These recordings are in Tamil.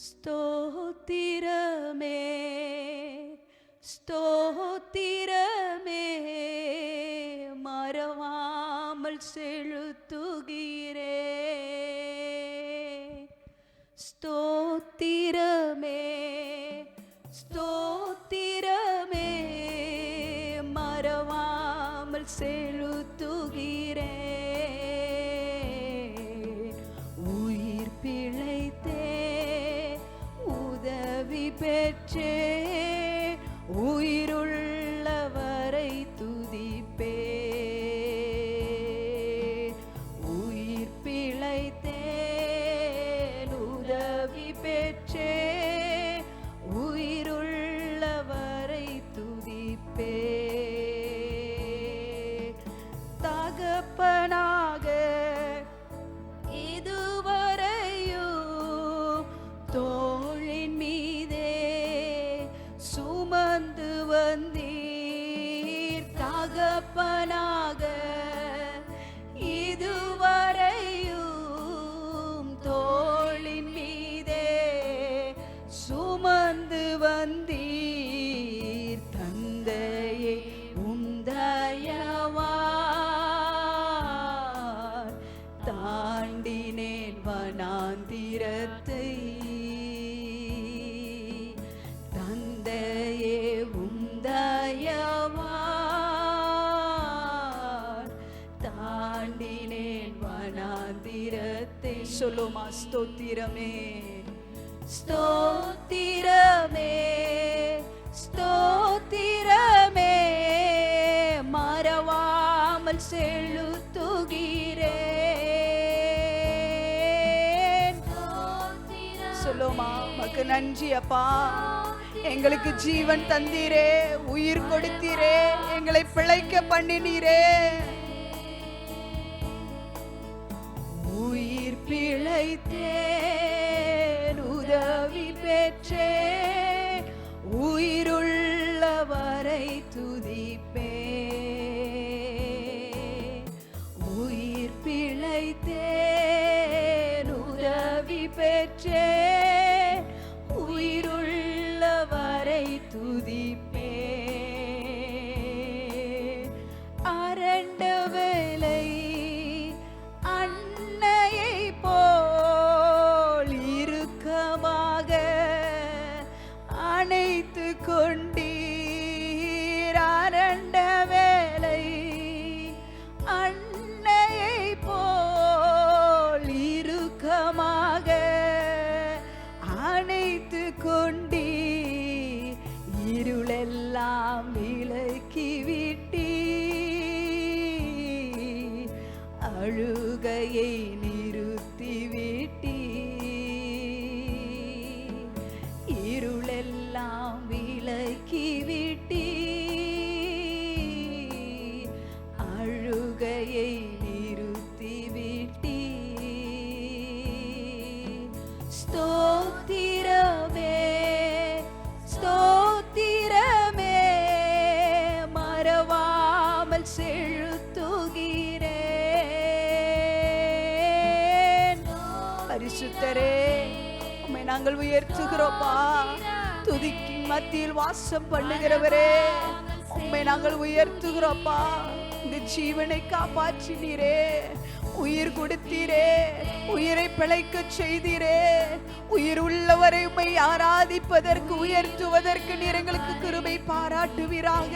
ஸ்தோத்திரமே ஸ்தோத்திரமே மறவாமல் செலுத்துகிறே. ஸ்தோத்திரமே ஸ்தோத்திரமே மறவாமல் செலுத்துகிறே. உயிர் பிழைத்தே உதவி பெற்றே உயிருள்ளவரை துதிப்பே. உயிர் பிழைத்தேன் உதவி பெற்றே உயிருள்ளவரை துதிப்பே. தகப்பனாக இதுவரையும் தோளின் மீதே சுமந்து வந்தீர். தகப்பனாக இதுவரையும் தோளின் மீதே சுமந்து வந்தீர். தந்தையே உந்தயவார் தாண்டினேன் வனாந்திரத்தை. தந்தையே உந்தயவார் தாண்டினேன் வனாந்திரத்தை. சொல்லுமா ஸ்தோத்திரமே ஸ்தோத்திரமே ஸ்தோத்திரமே மறவாமல் செலுத்துகிறேன். சொல்லுமா மக்கு நன்றி அப்பா. எங்களுக்கு ஜீவன் தந்தீரே, உயிர் கொடுத்தீரே, எங்களை பிழைக்க பண்ணினீரே. உயிர் பிழைத்தேன் உதவி பெற்றே உயிருள்ளவரை துதிப்பே. உயிர் பிழைத்தேன் உதவி பெற்றே உயிருள்ளவரை துதிப்பே. அரண்ட வேலை அன்னையை போல் இறுக்கமாக அணைத்து கொண்டீர். அரண்ட வேலை அன்னையை போல் இறுக்கமாக அணைத்து கொண்டீர். இருளெல்லாம் விலக்கி விட்டீர். அழுகையை நிறுத்தி விட்டீர். இருளெல்லாம் விலக்கி விட்டீர். அழுகையை நிறுத்தி விட்டீர். ஸ்தோத்திரமே ஸ்தோத்திரமே மறவாமல் செலுத்துகிறேன். பரிசுத்தரே உம்மை நாங்கள் உயர்த்துகிறோப்பா. துதிக்கின் மத்தியில் வாசம் பண்ணுகிறவரே உம்மை நாங்கள் உயர்த்துகிறோப்பா. இந்த ஜீவனை காப்பாற்றினீரே, உயிர் கொடுத்தீரே, உயிரை பிழைக்க செய்தீரே. உயிர் உள்ளவரை உம்மை ஆராதிப்பதற்கு உயர்த்துவதற்கு நீர் எங்களுக்கு கிருபை பாராட்டுவீராக.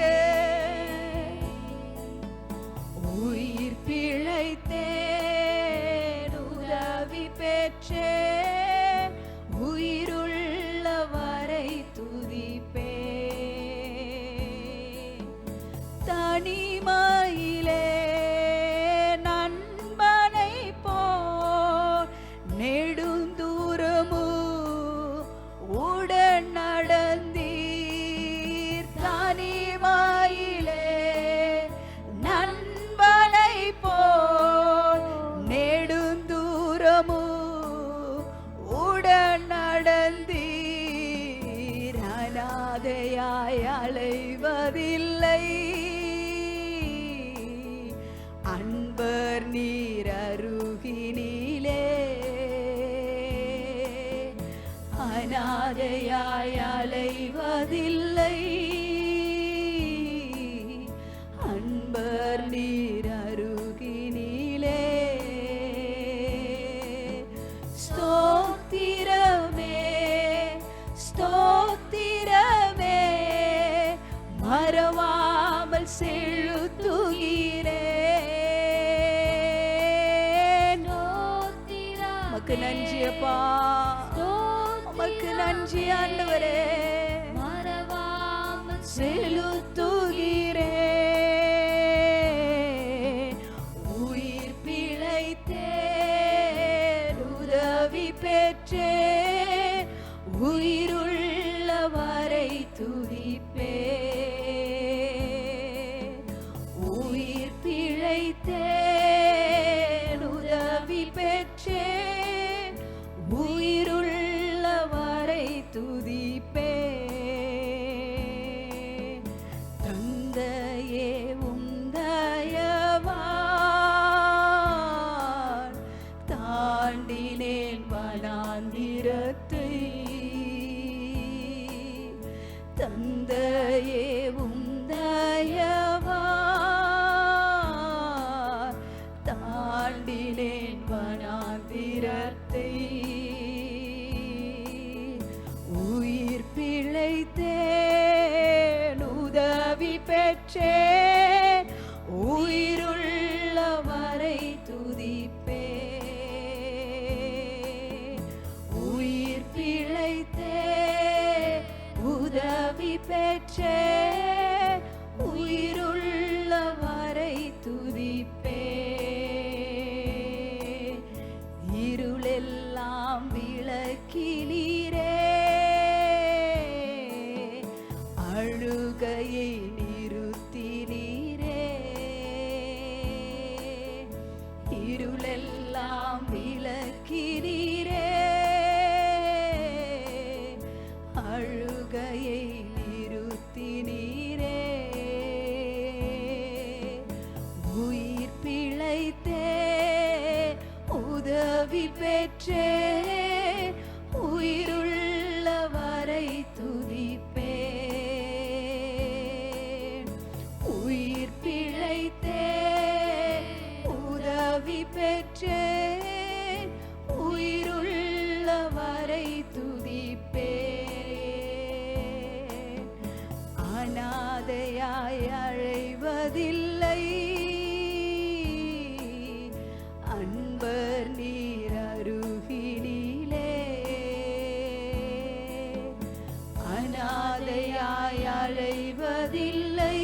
உயிர் பிழைத்தேன் உதவி பெற்றே உயிருள்ளவரை துதிப்பே. தனிமையிலே நண்பனை போல் நெடுந்தூரமு உடன் நடந்தீர். தனிமையிலே நண்பனை போல் நெடுந்தூரமு அனாதையாய் அலைவதில்லை, அன்பர் நீர் அருகினிலே. ஸ்தோத்திரமே ஸ்தோத்திரமே, மறவாமல் செலுத்துகிறேன். உமக்கு நன்றி அப்பா, உமக்கு நன்றி ஆண்டவரே, மறவாமல் செலுத்துகிறேன். உயிர் பிழைத்தேன், உதவி பெற்றேன், உயிருள்ளவரை துதிப்பேன். உயிர் பிழைத்தேன், உதவி பெற்றேன், உயிருள்ளவரை துதிப்பேன். தந்தையே உந்தயவால் தாண்டினேன் வனாந்திரத்தை. தந்தையே உந்தயவால் தாண்டினேன் வனாந்திரத்தை. உயிர் பிழைத்தேன், உதவி பெற்றேன், உயிருள்ளவரை துதிப்பேன். உயிர் பிழைத்தேன், உதவி பெற்றேன், உயிருள்ளவரை துதிப்பேன். இருளெல்லாம் விளக்கினீரே, அழுகையை நிறுத்தினீரே. இருளெல்லாம் விளக்கினீரே, அழுகையை நிறுத்தினீரே. உயிர் பிழைத்தேன், உதவி பெற்றேன், உயிருள்ளவரை துதிப்பேன். உயிர் பிழைத்தேன், உதவி பெற்றேன், உயிருள்ளவரை துதிப்பேன். அனாதையாய் அழைவதில்லை, அன்பர் நீர் அருகினிலே. அனாதையாய் அழைவதில்லை,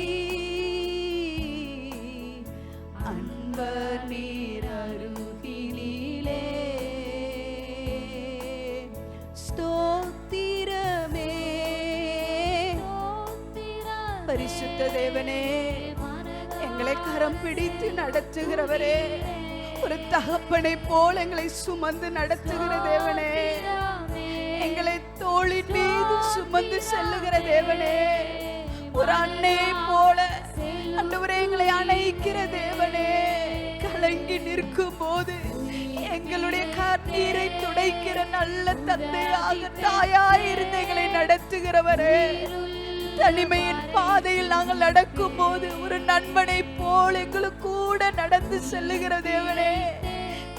அன்பர் நீர் அருகினிலே. ஸ்தோத்திரமே பரிசுத்த தேவனே, எங்களை கரம் பிடித்து நடத்துகிறவரே, ஒரு தகப்பனை போல் எங்களை சுமந்து நடத்துகிற தேவனே, எங்களை தோளின் மீது சுமந்து செல்லுகிற தேவனே, ஒரு அன்னையை போல ஆண்டவரே எங்களை அணைக்கிற தேவனே, கலங்கி நிற்கும் போது எங்களுடைய கண்ணீரை துடைக்கிற நல்ல தந்தையாக தாயாய் இருந்து எங்களை நடத்துகிறவரே, தனிமையின் பாதையில் நாங்கள் நடக்கும் போது ஒரு நண்பனை போல் எங்களுக்கு கூட நடந்து செல்லுகிற தேவனே,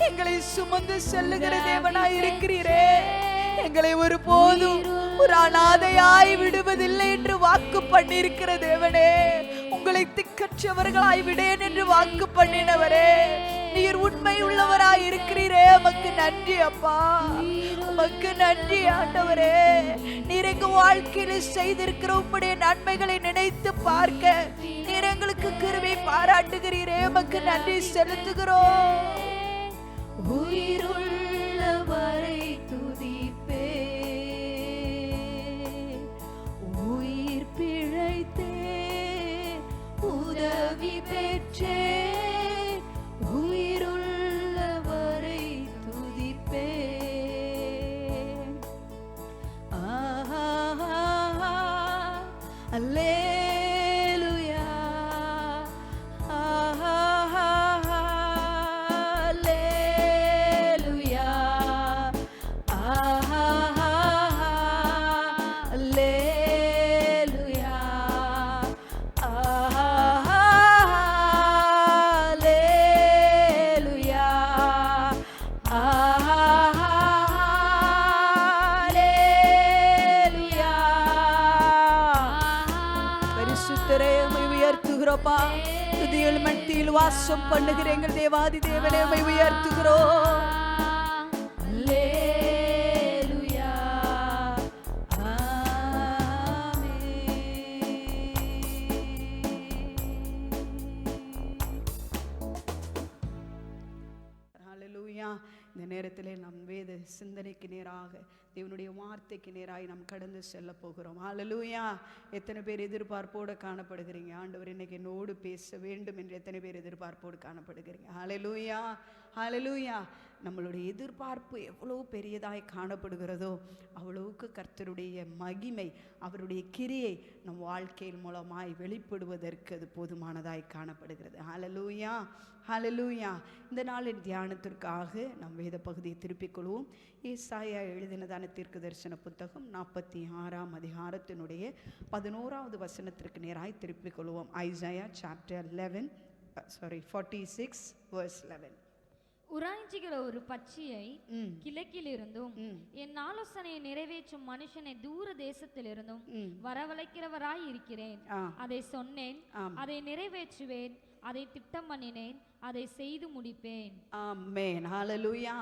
எங்களை சுமந்து செல்லுகிற தேவனாய் இருக்கிறீரே. எங்களை ஒரு போதும் ஒரு அனாதையாய் விடுவதில்லை என்று வாக்கு பண்ணியிருக்கிற தேவனே, உங்களை திக்கற்றவர்களாய் விடேன் என்று வாக்கு பண்ணினவரே, நீர் உண்மை உள்ளவராய் இருக்கிறீரே. உமக்கு நன்றி அப்பா, உமக்கு நன்றி ஆண்டவரே. நீர் எங்க வாழ்க்கையில செய்திருக்கிற உம்முடைய நன்மைகளை நினைத்து பார்க்க நீர் எங்களுக்கு கிருபை பாராட்டுகிறீரே. உமக்கு நன்றி செலுத்துகிறோம். உயிருள்ளவரை துதிப்பே, உயிர் பிழைத்தே, உதவி பெற்றே, உயிருள்ளவரை துதிப்பே. அல்லேலூயா, அல்லேலூயா, அல்லேலூயா. அப்பா. துதிகள் மத்தியில் வாசம் பண்ணுகிற எங்கள் தேவாதி தேவனே உம்மை உயர்த்துகிறோம். அல்லேலூயா. ஹல்லேலூயா. இந்த நேரத்திலே நம் வேத சிந்தனைக்கு நேராக, தேவனுடைய வார்த்தைக்கு நேராக நாம் கடந்து செல்ல போகிறோம். ஹல்லேலூயா. எத்தனை பேர் எதிர்பார்ப்போடு காணப்படுகிறீங்க? ஆண்டவர் இன்னைக்கு என்னோடு பேச வேண்டும் என்று எத்தனை பேர் எதிர்பார்ப்போடு காணப்படுகிறீங்க? ஹல்லேலூயா, ஹல்லேலூயா. நம்மளுடைய எதிர்பார்ப்பு எவ்வளவு பெரியதாய் காணப்படுகிறதோ அவ்வளவுக்கு கர்த்தருடைய மகிமை, அவருடைய கிரியை நம் வாழ்க்கையின் மூலமாய் வெளிப்படுவதற்கு அது போதுமானதாய் காணப்படுகிறது. ஹல்லேலூயா, ஹல்லேலூயா. இந்த நாளின் தியானத்திற்காக நம் வேத பகுதியை திருப்பிக் கொள்வோம். ஏசாயா எழுதினதான தீர்க்கதரிசன புத்தகம் 46ஆம் அதிகாரத்தினுடைய 11வது வசனத்திற்கு நேராய் திருப்பிக் கொள்வோம். Isaiah chapter 46 verse 11. உராய்ஞ்சுகிற ஒரு பட்சியை கிழக்கிலிருந்தும் என் ஆலோசனையை நிறைவேற்றும் மனுஷனை தூர தேசத்திலிருந்தும் வரவழைக்கிறவராய் இருக்கிறேன். அதை சொன்னேன், அதை நிறைவேற்றுவேன், அதை திட்டம் பண்ணினேன், அதை செய்து முடிப்பேன். ஆமென், ஹல்லேலூயா.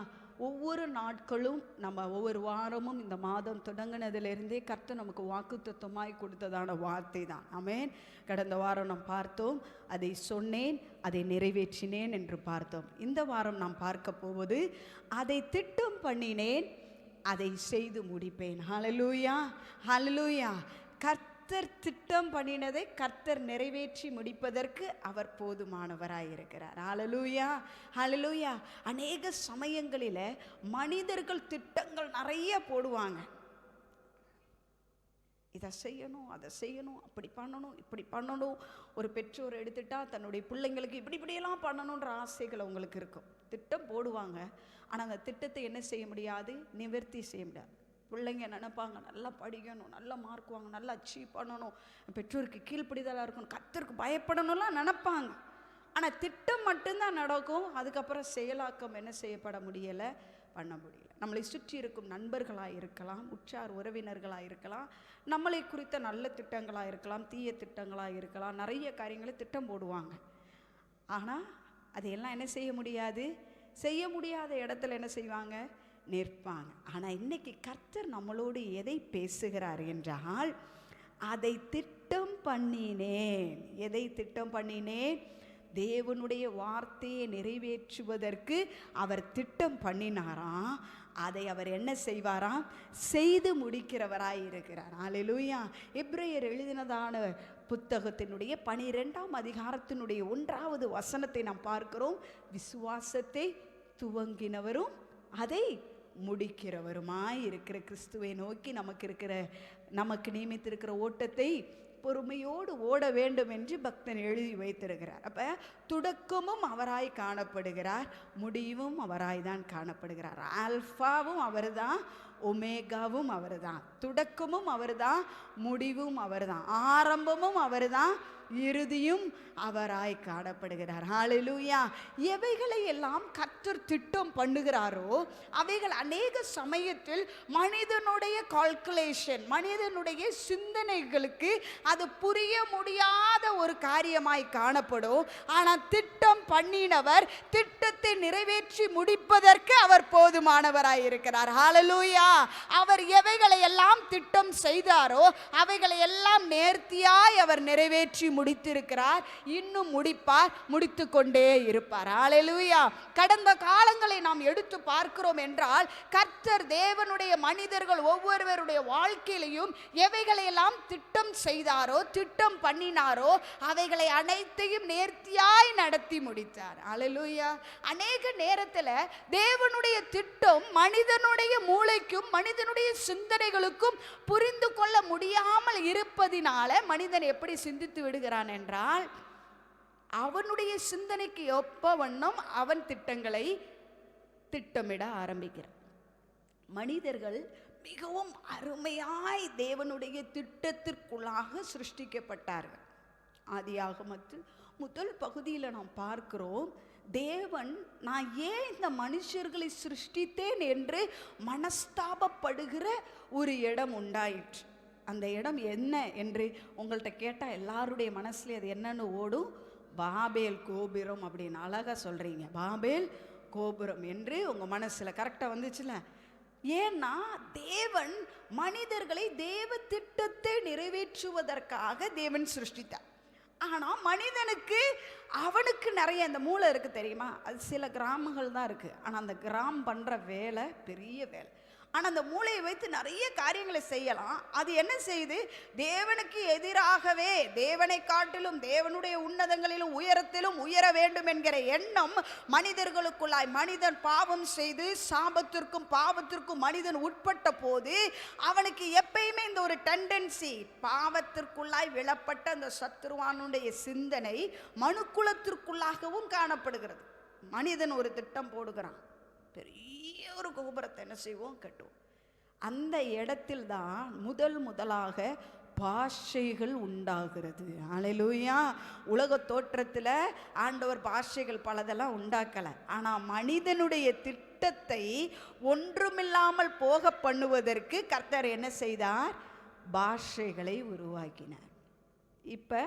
ஒவ்வொரு நாட்களும் நம்ம ஒவ்வொரு வாரமும் இந்த மாதம் தொடங்கினதிலிருந்தே கர்த்தர் நமக்கு வாக்குத்தத்தமாய் கொடுத்ததான வார்த்தை தான். ஆமென். கடந்த வாரம் நாம் பார்த்தோம், அதை சொன்னேன், அதை நிறைவேற்றினேன் என்று பார்த்தோம். இந்த வாரம் நாம் பார்க்க போவது, அதை திட்டம் பண்ணினேன், அதை செய்து முடிப்பேன். ஹல்லேலூயா, ஹல்லேலூயா. கர்த்தர் திட்டம் பண்ணினதை கர்த்தர் நிறைவேற்றி முடிப்பதற்கு அவர் போதுமானவராயிருக்கிறார். ஹல்லேலூயா, ஹல்லேலூயா. அநேக சமயங்களில் மனிதர்கள் திட்டங்கள் நிறைய போடுவாங்க. இதை செய்யணும், அதை செய்யணும், அப்படி பண்ணணும், இப்படி பண்ணணும். ஒரு பெற்றோர் எடுத்துட்டா தன்னுடைய பிள்ளைங்களுக்கு இப்படியெல்லாம் பண்ணணுன்ற ஆசைகள் அவங்களுக்கு இருக்கும். திட்டம் போடுவாங்க, ஆனால் அந்த திட்டத்தை என்ன செய்ய முடியாது? நிவர்த்தி செய்ய முடியாது. பிள்ளைங்க நினைப்பாங்க, நல்லா படிக்கணும், நல்ல மார்க் வாங்க, நல்லா அச்சீவ் பண்ணணும், பெற்றோருக்கு கீழ்ப்படிதலாக இருக்கணும், கர்த்தருக்கு பயப்படணும்லாம் நினைப்பாங்க. ஆனால் திட்டம் மட்டும்தான் நடக்கும். அதுக்கப்புறம் செயலாக்கம் என்ன செய்யப்பட முடியலை, பண்ண முடியல. நம்மளை சுற்றி இருக்கும் நண்பர்களாக இருக்கலாம், உற்றார் உறவினர்களாக இருக்கலாம், நம்மளை குறித்த நல்ல திட்டங்களாக இருக்கலாம், தீய திட்டங்களாக இருக்கலாம். நிறைய காரியங்களை திட்டம் போடுவாங்க. ஆனால் அதையெல்லாம் என்ன செய்ய முடியாது? செய்ய முடியாத இடத்துல என்ன செய்வாங்க? நிற்பாங்க. ஆனால் இன்னைக்கு கர்த்தர் நம்மளோடு எதை பேசுகிறார் என்றால், அதை திட்டம் பண்ணினேன். எதை திட்டம் பண்ணினேன்? தேவனுடைய வார்த்தையை நிறைவேற்றுவதற்கு அவர் திட்டம் பண்ணினாராம். அதை அவர் என்ன செய்வாராம்? செய்து முடிக்கிறவராய் இருக்கிறார். ஹல்லேலூயா. எபிரேயர் எழுதினதான புத்தகத்தினுடைய 12ஆம் அதிகாரத்தினுடைய 1வது வசனத்தை நாம் பார்க்கிறோம். விசுவாசத்தை துவங்கினவரும் அதை முடிக்கிறவருமாய் இருக்கிற கிறிஸ்துவை நோக்கி நமக்கு நியமித்திருக்கிற ஓட்டத்தை பொறுமையோடு ஓட வேண்டும் என்று பக்தன் எழுதி வைத்திருக்கிறார். அப்ப துடக்கமும் அவராய் காணப்படுகிறார், முடிவும் அவராய் தான் காணப்படுகிறார். ஆல்பாவும் அவர் தான், ஒமேகாவும் அவர் தான். துடக்கமும் அவர் தான், முடிவும் அவர் தான். ஆரம்பமும் அவர் தான், இறுதியும் அவராய் காணப்படுகிறார். ஹல்லேலூயா. எவைகளை எல்லாம் கர்த்தர் திட்டம் பண்ணுகிறாரோ அவைகள் அநேக சமயத்தில் மனிதனுடைய கால்குலேஷன், மனிதனுடைய சிந்தனைகளுக்கு அது புரிய முடியாத ஒரு காரியமாய் காணப்படும். ஆனால் திட்டம் பண்ணினவர் திட்டத்தை நிறைவேற்றி முடிப்பதற்கு அவர் போதுமானவராய் இருக்கிறார். ஹல்லேலூயா. அவர் எவைகளை எல்லாம் திட்டம் செய்தாரோ அவைகளை எல்லாம் நேர்த்தியாய் அவர் நிறைவேற்றி முடித்திருக்கிறார். இன்னும் முடிப்பார், முடித்து கொண்டே இருப்பார். ஹல்லேலூயா. கடந்த காலங்களை நாம் எடுத்து பார்க்கிறோம் என்றால், கர்த்தர் தேவனுடைய மனிதர்கள் ஒவ்வொருவருடைய வாழ்க்கையிலையும் எவைகளை எல்லாம் திட்டம் செய்தாரோ, திட்டம் பண்ணினாரோ அவைகளை அனைத்தையும் நேர்த்தியாய் நடத்தி முடித்தார். ஹல்லேலூயா. அநேக நேரத்தில் தேவனுடைய திட்டம் மனிதனுடைய மூளைக்கும் மனிதனுடைய சிந்தனைகளுக்கும் புரிந்து கொள்ள முடியாமல் இருப்பதினால மனிதன் எப்படி சிந்தித்து விடுகிறான் என்றால், அவனுடைய சிந்தனைக்கு ஒப்ப வண்ணம் அவன் திட்டங்களை திட்டமிட ஆரம்பிக்கிறான். மனிதர்கள் மிகவும் அருமையாய் தேவனுடைய திட்டத்திற்குள்ளாக சிருஷ்டிக்கப்பட்டார்கள். ஆதியாகமத்தில் முதல் பகுதியில் நாம் பார்க்கிறோம், தேவன் நான் ஏன் இந்த மனுஷர்களை சிருஷ்டித்தேன் என்று மனஸ்தாபப்படுகிற ஒரு இடம் உண்டாயிற்று. அந்த இடம் என்ன என்று உங்கள்கிட்ட கேட்டால் எல்லாருடைய மனசுல அது என்னன்னு ஓடும்? பாபேல் கோபுரம் அப்படின்னு அழகாக சொல்கிறீங்க. பாபேல் கோபுரம் என்று உங்கள் மனசில் கரெக்டாக வந்துச்சுல. ஏன்னா தேவன் மனிதர்களை தேவ திட்டத்தை நிறைவேற்றுவதற்காக தேவன் சிருஷ்டித்தார். ஆனால் மனிதனுக்கு அவனுக்கு நிறைய இந்த மூளை இருக்குது தெரியுமா? அது சில கிராமங்கள் தான் இருக்குது. ஆனால் அந்த கிராமம் பண்ணுற வேலை பெரிய வேலை. ஆனால் அந்த மூளையை வைத்து நிறைய காரியங்களை செய்யலாம். அது என்ன செய்யுது? தேவனுக்கு எதிராகவே, தேவனை காட்டிலும் தேவனுடைய உன்னதங்களிலும் உயரத்திலும் உயர வேண்டும் என்கிற எண்ணம் மனிதர்களுக்குள்ளாய், மனிதன் பாவம் செய்து சாபத்திற்கும் பாவத்திற்கும் மனிதன் உட்பட்ட போது அவனுக்கு எப்பயுமே இந்த ஒரு டெண்டன்சி, பாவத்திற்குள்ளாய் விழப்பட்ட அந்த சத்துருவானுடைய சிந்தனை மனுக்குலத்திற்குள்ளாகவும் காணப்படுகிறது. மனிதன் ஒரு திட்டம் போடுகிறான், பெரிய ஒரு கோபுரத்தை என்ன செய்வோம்? கட்டுவோம். அந்த இடத்தில் தான் முதலாக பாஷைகள் உண்டாகிறது. அல்லேலூயா. உலக தோற்றத்தில் ஆண்டவர் பாஷைகள் பலதெல்லாம் உண்டாக்கலை. ஆனால் மனிதனுடைய திட்டத்தை ஒன்றுமில்லாமல் போக பண்ணுவதற்கு கர்த்தர் என்ன செய்தார்? பாஷைகளை உருவாக்கினார். இப்போ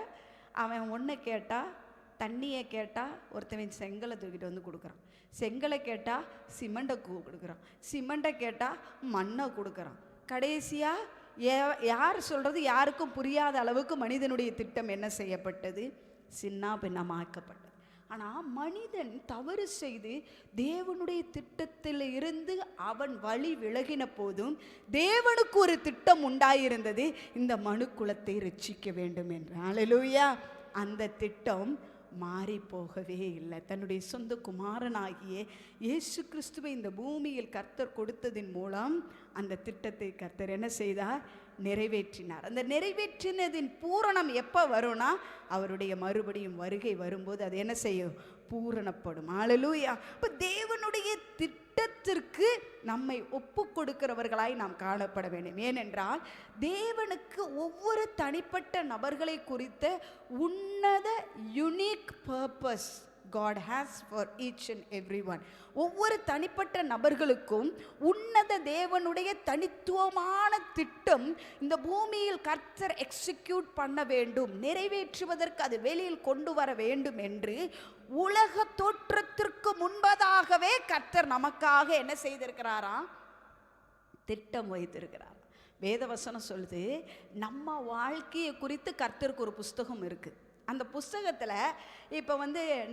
அவன் ஒன்று கேட்டால், தண்ணியை கேட்டால் ஒருத்தவன் செங்கலை தூக்கிட்டு வந்து கொடுக்குறான், செங்கலை கேட்டால் சிமெண்ட்டை கொடுக்குறான், சிமெண்ட்டை கேட்டால் மண்ணை கொடுக்குறான். கடைசியாக யார் சொல்கிறது யாருக்கும் புரியாத அளவுக்கு மனிதனுடைய திட்டம் என்ன செய்யப்பட்டது? சின்ன பின்னமாக்கப்பட்டது. ஆனால் மனிதன் தவறு செய்து தேவனுடைய திட்டத்தில் இருந்து அவன் வழி விலகின போதும் தேவனுக்கு ஒரு திட்டம் உண்டாயிருந்தது, இந்த மனுக்குலத்தை ரட்சிக்க வேண்டும் என்று. அல்லேலூயா. அந்த திட்டம் மாறி போகவே இல்லை. தன்னுடைய சொந்த குமாரனாகிய இயேசு கிறிஸ்துவை இந்த பூமியில் கர்த்தர் கொடுத்ததின் மூலம் அந்த திட்டத்தை கர்த்தர் என்ன செய்தார்? நிறைவேற்றினார். அந்த நிறைவேற்றினதின் பூரணம் எப்போ வரும்னா, அவருடைய மறுபடியும் வருகை வரும்போது அது என்ன செய்யும்? பூரணப்படும். அல்லேலூயா. இப்போ தேவனுடைய திட்டத்திற்கு நம்மை ஒப்பு கொடுக்கிறவர்களாய் நாம் காணப்பட வேண்டும். ஏனென்றால் தேவனுக்கு ஒவ்வொரு தனிப்பட்ட நபர்களை குறித்த உன்னத unique purpose God has for each and everyone. ஒவ்வொரு தனிப்பட்ட நபர்களுக்கும் உன்னத தேவனுடைய தனித்துவமான திட்டம் இந்த பூமியில் கர்த்தர் எக்ஸிக்யூட் பண்ண வேண்டும், நிறைவேற்றுவதற்கு அது வெளியில் கொண்டு வர வேண்டும் என்று உலக தோற்றத்திற்கு முன்பதாகவே கர்த்தர் நமக்காக என்ன செய்திருக்கிறாராம்? திட்டம் வைத்திருக்கிறார். வேதவசனம் சொல்லுது, நம்ம வாழ்க்கையை குறித்து கர்த்தருக்கு ஒரு புஸ்தகம் இருக்குது. அந்த புஸ்தகத்தில் இப்போ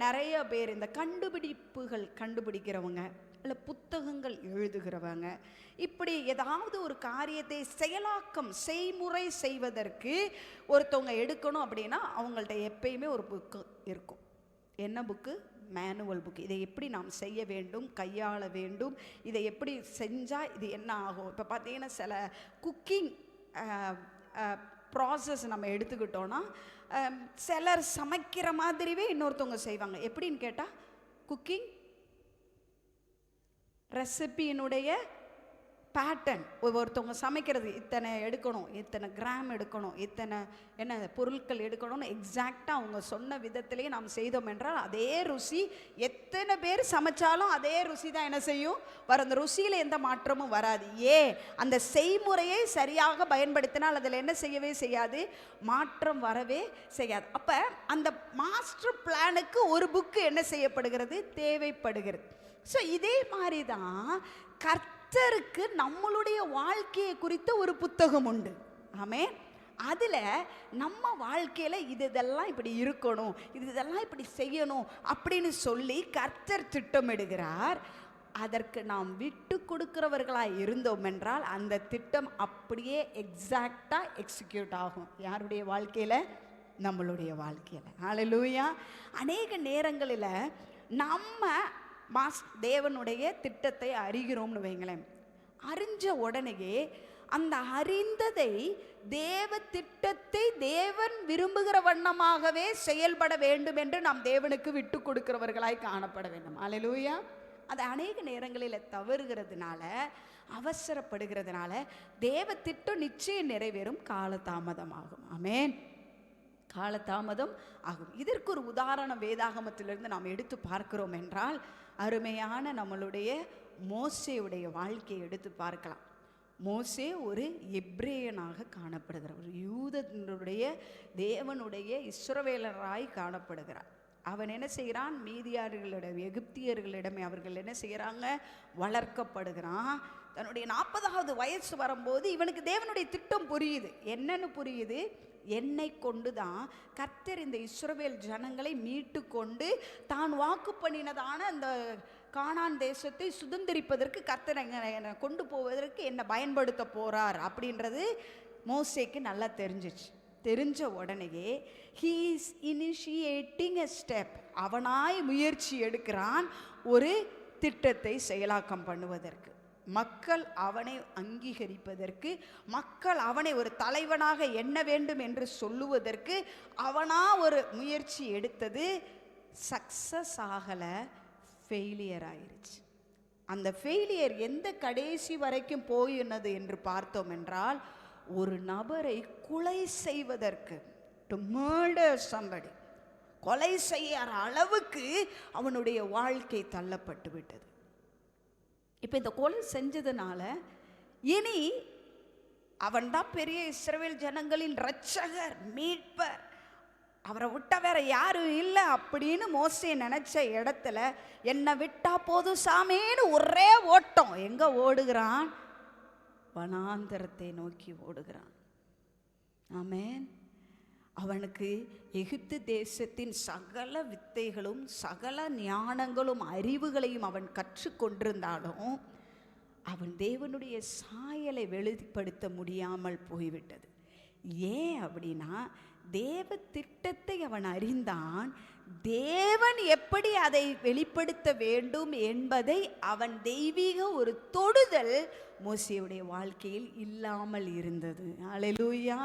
நிறைய பேர் இந்த கண்டுபிடிப்புகள் கண்டுபிடிக்கிறவங்க, இல்லை புத்தகங்கள் எழுதுகிறவங்க, இப்படி ஏதாவது ஒரு காரியத்தை செயலாக்கம் செய்முறை செய்வதற்கு ஒருத்தவங்க எடுக்கணும் அப்படின்னா அவங்கள்ட்ட எப்பயுமே ஒரு புக்கு இருக்கும். என்ன புக்கு? Manual book. இதை எப்படி நாம் செய்ய வேண்டும், கையாள வேண்டும், இதை எப்படி செஞ்சால் இது என்ன ஆகும். இப்போ பார்த்தீங்கன்னா சில குக்கிங் ப்ராசஸ் நம்ம எடுத்துக்கிட்டோன்னா, சிலர் சமைக்கிற மாதிரிவே இன்னொருத்தவங்க செய்வாங்க. எப்படின்னு கேட்டால், குக்கிங் ரெசிபியினுடைய பேட்டர்ன். ஒவ்வொருத்தவங்க சமைக்கிறது இத்தனை எடுக்கணும், இத்தனை கிராம் எடுக்கணும், இத்தனை என்ன பொருட்கள் எடுக்கணும்னு எக்ஸாக்டாக அவங்க சொன்ன விதத்திலே நாம் செய்தோம் என்றால் அதே ருசி, எத்தனை பேர் சமைச்சாலும் அதே ருசி தான் என்ன செய்யும்? வர அந்த ருசியில் எந்த மாற்றமும் வராது. அந்த செய்முறையை சரியாக பயன்படுத்தினால் அதில் என்ன செய்யவே செய்யாது? மாற்றம் வரவே செய்யாது. அப்போ அந்த மாஸ்டர் பிளானுக்கு ஒரு புக்கு என்ன செய்யப்படுகிறது? தேவைப்படுகிறது. ஸோ இதே மாதிரி தான் கர்த்தருக்கு நம்மளுடைய வாழ்க்கையை குறித்த ஒரு புத்தகம் உண்டு. ஆமென். அதில் நம்ம வாழ்க்கையில் இதெல்லாம் இப்படி இருக்கணும், இதெல்லாம் இப்படி செய்யணும் அப்படின்னு சொல்லி கர்த்தர் திட்டமிடுகிறார். அதற்கு நாம் விட்டு கொடுக்கிறவர்களாக இருந்தோம் என்றால் அந்த திட்டம் அப்படியே எக்ஸாக்டாக எக்ஸிக்யூட் ஆகும். யாருடைய வாழ்க்கையில்? நம்மளுடைய வாழ்க்கையில். ஹல்லேலூயா. அநேக நேரங்களில் நம்ம தேவனுடைய திட்டத்தை அறிகிறோம்னு வைங்களேன். அறிஞ்ச உடனேயே அந்த அறிந்ததை தேவ திட்டத்தை தேவன் விரும்புகிற வண்ணமாகவே செயல்பட வேண்டும் என்று நாம் தேவனுக்கு விட்டு கொடுக்கிறவர்களாய் காணப்பட வேண்டும். அல்லேலூயா. அது அநேக நேரங்களில் தவறுகிறதுனால, அவசரப்படுகிறதுனால தேவ திட்டம் நிச்சயம் நிறைவேறும், காலதாமதமாகும். ஆமென். காலதாமதம் ஆகும். இதற்கு ஒரு உதாரணம் வேதாகமத்திலிருந்து நாம் எடுத்து பார்க்கிறோம் என்றால், அருமையான நம்மளுடைய மோசேயுடைய வாழ்க்கையை எடுத்து பார்க்கலாம். மோசே ஒரு எப்ரேயனாக காணப்படுகிறார், ஒரு யூதனுடைய தேவனுடைய இஸ்ரவேலராய் காணப்படுகிறார். அவன் என்ன செய்கிறான்? மீதியார்களிடம், எகிப்தியர்களிடமே அவர்கள் என்ன செய்கிறாங்க? வளர்க்கப்படுகிறான். தன்னுடைய 40வது வயசு வரும்போது இவனுக்கு தேவனுடைய திட்டம் புரியுது. என்னன்னு புரியுது? என்னை கொண்டு தான் கர்த்தர் இந்த இஸ்ரவேல் ஜனங்களை மீட்டு கொண்டு தான் வாக்கு பண்ணினதான அந்த கானான் தேசத்தை சுதந்திரிப்பதற்கு கர்த்தர் என்னை கொண்டு போவதற்கு என்னை பயன்படுத்த போறார் அப்படின்றது மோசேக்கு நல்லா தெரிஞ்சிச்சு. தெரிஞ்ச உடனேயே he is initiating a step, அவனாய் முயற்சி எடுக்கிறான் ஒரு திட்டத்தை செயலாக்கம் பண்ணுவதற்கு, மக்கள் அவனை அங்கீகரிப்பதற்கு, மக்கள் அவனை ஒரு தலைவனாக எண்ண வேண்டும் என்று சொல்லுவதற்கு அவனா ஒரு முயற்சி எடுத்தது. சக்சஸ் ஆகலை, ஃபெயிலியர் ஆயிருச்சு. அந்த ஃபெயிலியர் எந்த கடைசி வரைக்கும் போயினது என்று பார்த்தோம் என்றால், ஒரு நபரை கொலை செய்வதற்கு, டு மர்டர் somebody, கொலை செய்யற அளவுக்கு அவனுடைய வாழ்க்கை தள்ளப்பட்டு விட்டது. இப்போ இந்த கொலை செஞ்சதுனால இனி அவன் தான் பெரிய இஸ்ரவேல் ஜனங்களின் இரட்சகர், மீட்பர், அவரை விட்டா வேற யாரும் இல்லை அப்படின்னு மோசே நினைச்ச இடத்துல என்னை விட்டா போதும் சாமேன்னு ஒரே ஓட்டம். எங்க ஓடுகிறான்? வனாந்தரத்தை நோக்கி ஓடுகிறான். ஆமென். அவனுக்கு எகிப்து தேசத்தின் சகல வித்தைகளும் சகல ஞானங்களும் அறிவுகளையும் அவன் கற்றுக்கொண்டிருந்தாலும் அவன் தேவனுடைய சாயலை வெளிப்படுத்த முடியாமல் போய்விட்டது. ஏன் அப்படின்னா, தேவ திட்டத்தை அவன் அறிந்தான். தேவன் எப்படி அதை வெளிப்படுத்த வேண்டும் என்பதை அவன் தெய்வீக ஒரு தொடுதல் மோசேயுடைய வாழ்க்கையில் இல்லாமல் இருந்தது. அல்லேலூயா.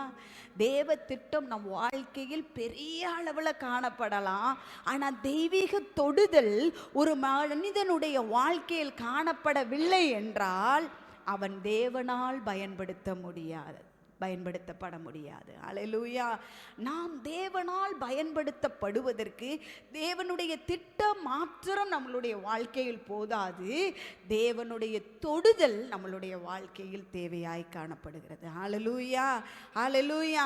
தேவ திட்டம் நம் வாழ்க்கையில் பெரிய அளவில் காணப்படலாம், ஆனால் தெய்வீக தொடுதல் ஒரு மனிதனுடைய வாழ்க்கையில் காணப்படவில்லை என்றால் அவன் தேவனால் பயன்படுத்தப்பட முடியாது. அல்லேலூயா. நாம் தேவனால் பயன்படுத்தப்படுவதற்கு தேவனுடைய திட்டம் மாத்திரம் நம்மளுடைய வாழ்க்கையில் போதாது, தேவனுடைய தொடுதல் நம்மளுடைய வாழ்க்கையில் தேவையாய் காணப்படுகிறது. அல்லேலூயா, அல்லேலூயா.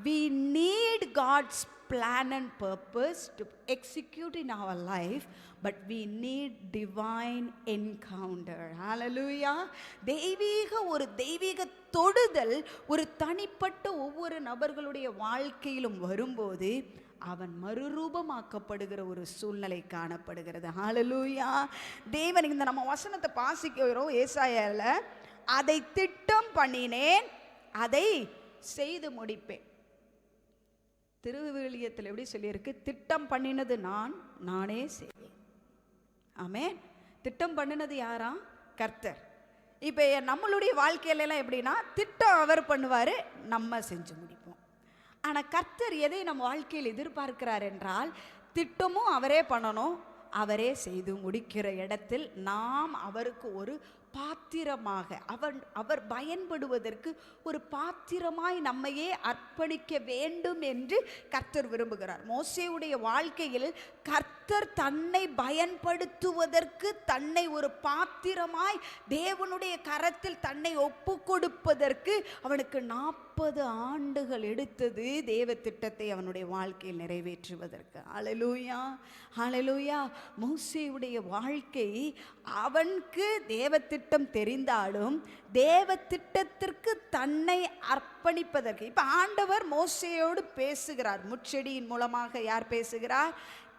We need God's plan and purpose to execute in our life, but we need divine encounter. Hallelujah. தெய்வீக தொடுதல் ஒரு தனிப்பட்ட ஒவ்வொரு நபர்களுடைய வாழ்க்கையிலும் வரும்போது அவன் மறுரூபமாக்கப்படுகிற ஒரு சூழ்நிலை காணப்படுகிறது. ஹalleluya. தேவன் இந்த நம்ம வசனத்தை வாசிக்கிறோம் ஏசாயால, அதை திட்டம் பண்ணினேன், அதை செய்து முடிப்பேன். திருவிவிலியத்தில் எப்படி சொல்லியிருக்கு? திட்டம் பண்ணினது நானே செய்வேன். ஆமென். திட்டம் பண்ணினது யாரா? கர்த்தர். இப்போ நம்மளுடைய வாழ்க்கையிலலாம் எப்படின்னா, திட்டம் அவர் பண்ணுவார், நம்ம செஞ்சு முடிப்போம். ஆனால் கர்த்தர் எதை நம்ம வாழ்க்கையில் எதிர்பார்க்கிறார் என்றால், திட்டமும் அவரே பண்ணணும், அவரே செய்து முடிக்கிற இடத்தில் நாம் அவருக்கு ஒரு பாத்திரமாக, அவர் பயன்படுவதற்கு ஒரு பாத்திரமாய் நம்மையே அர்ப்பணிக்க வேண்டும் என்று கர்த்தர் விரும்புகிறார். மோசேயுடைய வாழ்க்கையில் கர்த்தர் தன்னை பயன்படுத்துவதற்கு, தன்னை ஒரு பாத்திரமாய் தேவனுடைய கரத்தில் தன்னை ஒப்பு கொடுப்பதற்கு அவனுக்கு 40 ஆண்டுகள் எடுத்தது தேவ திட்டத்தை அவனுடைய வாழ்க்கையில் நிறைவேற்றுவதற்கு. ஹல்லேலூயா, ஹல்லேலூயா. மோசேயுடைய வாழ்க்கை, அவனுக்கு தேவ திட்டம் தெரிந்தாலும் தேவ திட்டத்திற்கு தன்னை அர்ப்பணிப்பதற்கு. இப்போ ஆண்டவர் மோசேயோடு பேசுகிறார். முட்செடியின் மூலமாக யார் பேசுகிறார்?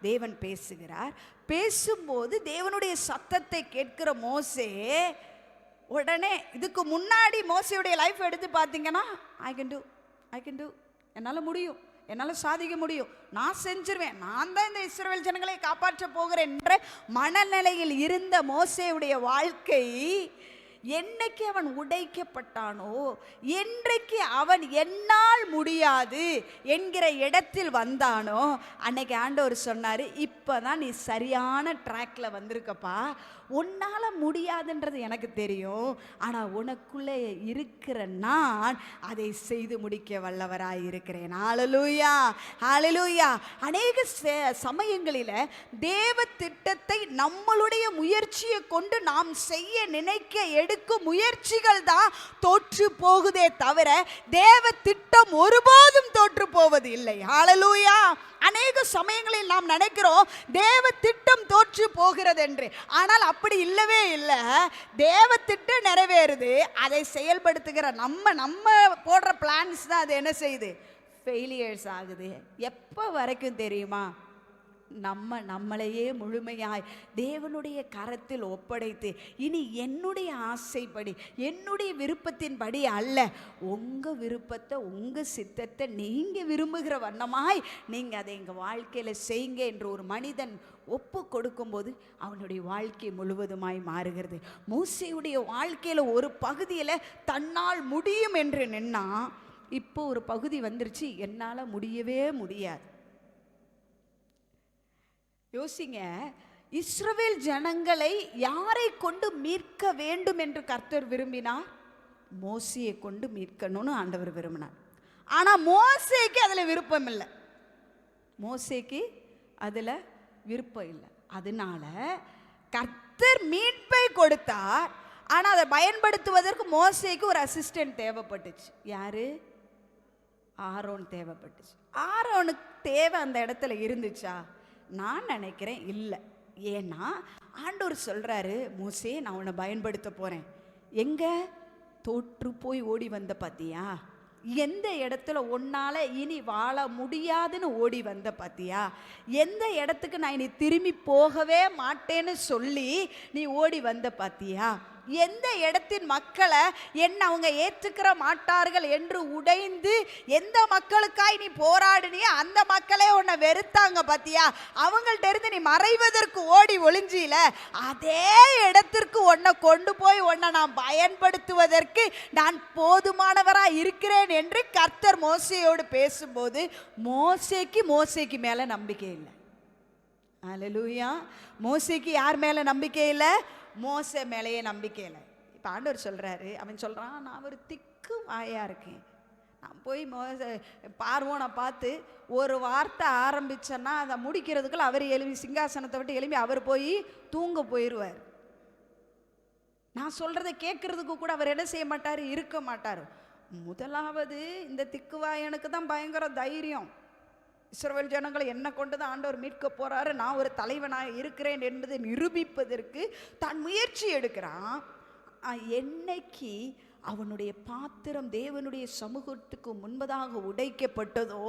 தேவன் பேசுகிறார். பேசும்போது தேவனுடைய சத்தத்தை கேட்கிற மோசே உடனே, இதுக்கு முன்னாடி மோசேயுடைய லைஃப் எடுத்து பார்த்தீங்கன்னா, ஐ கேன் டூ, என்னால் முடியும், என்னால் சாதிக்க முடியும், நான் செஞ்சிருவேன், நான் தான் இந்த இஸ்ரவேல் ஜனங்களை காப்பாற்ற போகிறேன் என்ற மனநிலையில் இருந்த மோசேயுடைய வாழ்க்கை என்னைக்கு அவன் உடைக்கப்பட்டானோ, என்றைக்கு அவன் என்னால் முடியாது என்கிற இடத்தில் வந்தானோ, அன்னைக்கு ஆண்டவர் சொன்னார், இப்போதான் நீ சரியான ட்ராக்ல வந்திருக்கப்பா. உன்னால் முடியாதுன்றது எனக்கு தெரியும், ஆனால் உனக்குள்ளே இருக்கிற நான் அதை செய்து முடிக்க வல்லவராய் இருக்கிறேன். ஹல்லேலூயா, ஹல்லேலூயா. அநேக சமயங்களில் தேவ திட்டத்தை நம்மளுடைய முயற்சியை கொண்டு நாம் செய்ய நினைக்க எடுக்கும் முயற்சிகள் தான் தோற்று போகுதே தவிர தேவ திட்டம் ஒருபோதும் தோற்று போவது இல்லை. ஹல்லேலூயா. அநேக சமயங்களில் நாம் நினைக்கிறோம் தேவ திட்டம் தோற்று போகிறது என்று. ஆனால் அப்படி இல்லவே இல்லை. தேவ திட்டம் நிறைவேறுது, அதை செயல்படுத்துகிற நம்ம போடுற பிளான்ஸ் தான் அது என்ன செய்யுது, ஃபெயிலியர்ஸ் ஆகுது. எப்போ வரைக்கும் தெரியுமா? நம்மளையே முழுமையாய் தேவனுடைய கரத்தில் ஒப்படைத்து, இனி என்னுடைய ஆசைப்படி என்னுடைய விருப்பத்தின்படி அல்ல, உங்கள் விருப்பத்தை உங்கள் சித்தத்தை நீங்கள் விரும்புகிற வண்ணமாய் நீங்கள் அதை எங்கள் வாழ்க்கையில் செய்யுங்க என்று ஒரு மனிதன் ஒப்பு கொடுக்கும்போது அவனுடைய வாழ்க்கை முழுவதுமாய் மாறுகிறது. மோசேயுடைய வாழ்க்கையில் ஒரு பகுதியில் தன்னால் முடியும் என்று நின்னா, இப்போ ஒரு பகுதி வந்துருச்சு, என்னால் முடியவே முடியாது. யோசிங்க, இஸ்ரவேல் ஜனங்களை யாரை கொண்டு மீட்க வேண்டும் என்று கர்த்தர் விரும்பினார்? மோசேயை கொண்டு மீட்கணும்னு ஆண்டவர் விரும்பினார். ஆனால் மோசேக்கு அதில் விருப்பம் இல்லை. மோசேக்கு அதில் விருப்பம் இல்லை. அதனால கர்த்தர் மீட்பை கொடுத்தார். ஆனால் அதை பயன்படுத்துவதற்கு மோசேக்கு ஒரு அசிஸ்டன்ட் தேவைப்பட்டுச்சு. யாரு? ஆரோன் தேவைப்பட்டுச்சு. ஆரோனுக்கு தேவை அந்த இடத்துல இருந்துச்சா? நான் நினைக்கிறேன் இல்லை. ஏன்னா ஆண்டவர் சொல்கிறாரு, மோசே நான் உன்னை பயன்படுத்த போகிறேன். எங்கே? தோற்று போய் ஓடி வந்த பார்த்தியா? எந்த இடத்துல உன்னால் இனி வாழ முடியாதுன்னு ஓடி வந்த பார்த்தியா? எந்த இடத்துக்கு நான் இனி திரும்பி போகவே மாட்டேன்னு சொல்லி நீ ஓடி வந்த பார்த்தியா? எந்த இடத்தின் மக்களை என்ன அவங்க ஏற்றுக்கிற மாட்டார்கள் என்று உடைந்து எந்த மக்களுக்காய் நீ போராடினிய அந்த மக்களே உன்னை வெறுத்தாங்க பார்த்தியா? அவங்கள்ட்ட இருந்து நீ மறைவதற்கு ஓடி ஒளிஞ்சில, அதே இடத்திற்கு உன்னை கொண்டு போய் உன்னை நான் பயன்படுத்துவதற்கு நான் போதுமானவராக இருக்கிறேன் என்று கர்த்தர் மோசேயோடு பேசும்போது மோசேக்கு மேலே நம்பிக்கை இல்லை. அல்லேலூயா. மோசேக்கு யார் மேலே நம்பிக்கை இல்லை? மோசே மேலேயே நம்பிக்கை இல்லை. இப்போ ஆண்டவர் சொல்கிறாரு, அவன் சொல்கிறான், நான் ஒரு திக்கு வாயாக இருக்கேன். நான் போய் பார்வோனை பார்த்து ஒரு வார்த்தை ஆரம்பித்தேன்னா அதை முடிக்கிறதுக்குள்ள அவர் எழுப்பி சிங்காசனத்தை விட்டு எழுப்பி அவர் போய் தூங்க போயிடுவார். நான் சொல்கிறத கேட்குறதுக்கு கூட அவர் என்ன செய்ய மாட்டார், இருக்க மாட்டார். முதலாவது இந்த திக்குவாயனுக்கு தான் பயங்கர தைரியம். இஸ்ரவேல் ஜனங்களை என்ன கொண்டு தான் ஆண்டவர் மீட்க போறாரு, நான் ஒரு தலைவனாக இருக்கிறேன் என்பதை நிரூபிப்பதற்கு தான் முயற்சி எடுக்கிறான். என்னைக்கு அவனுடைய பாத்திரம் தேவனுடைய சமூகத்துக்கு முன்பதாக உடைக்கப்பட்டதோ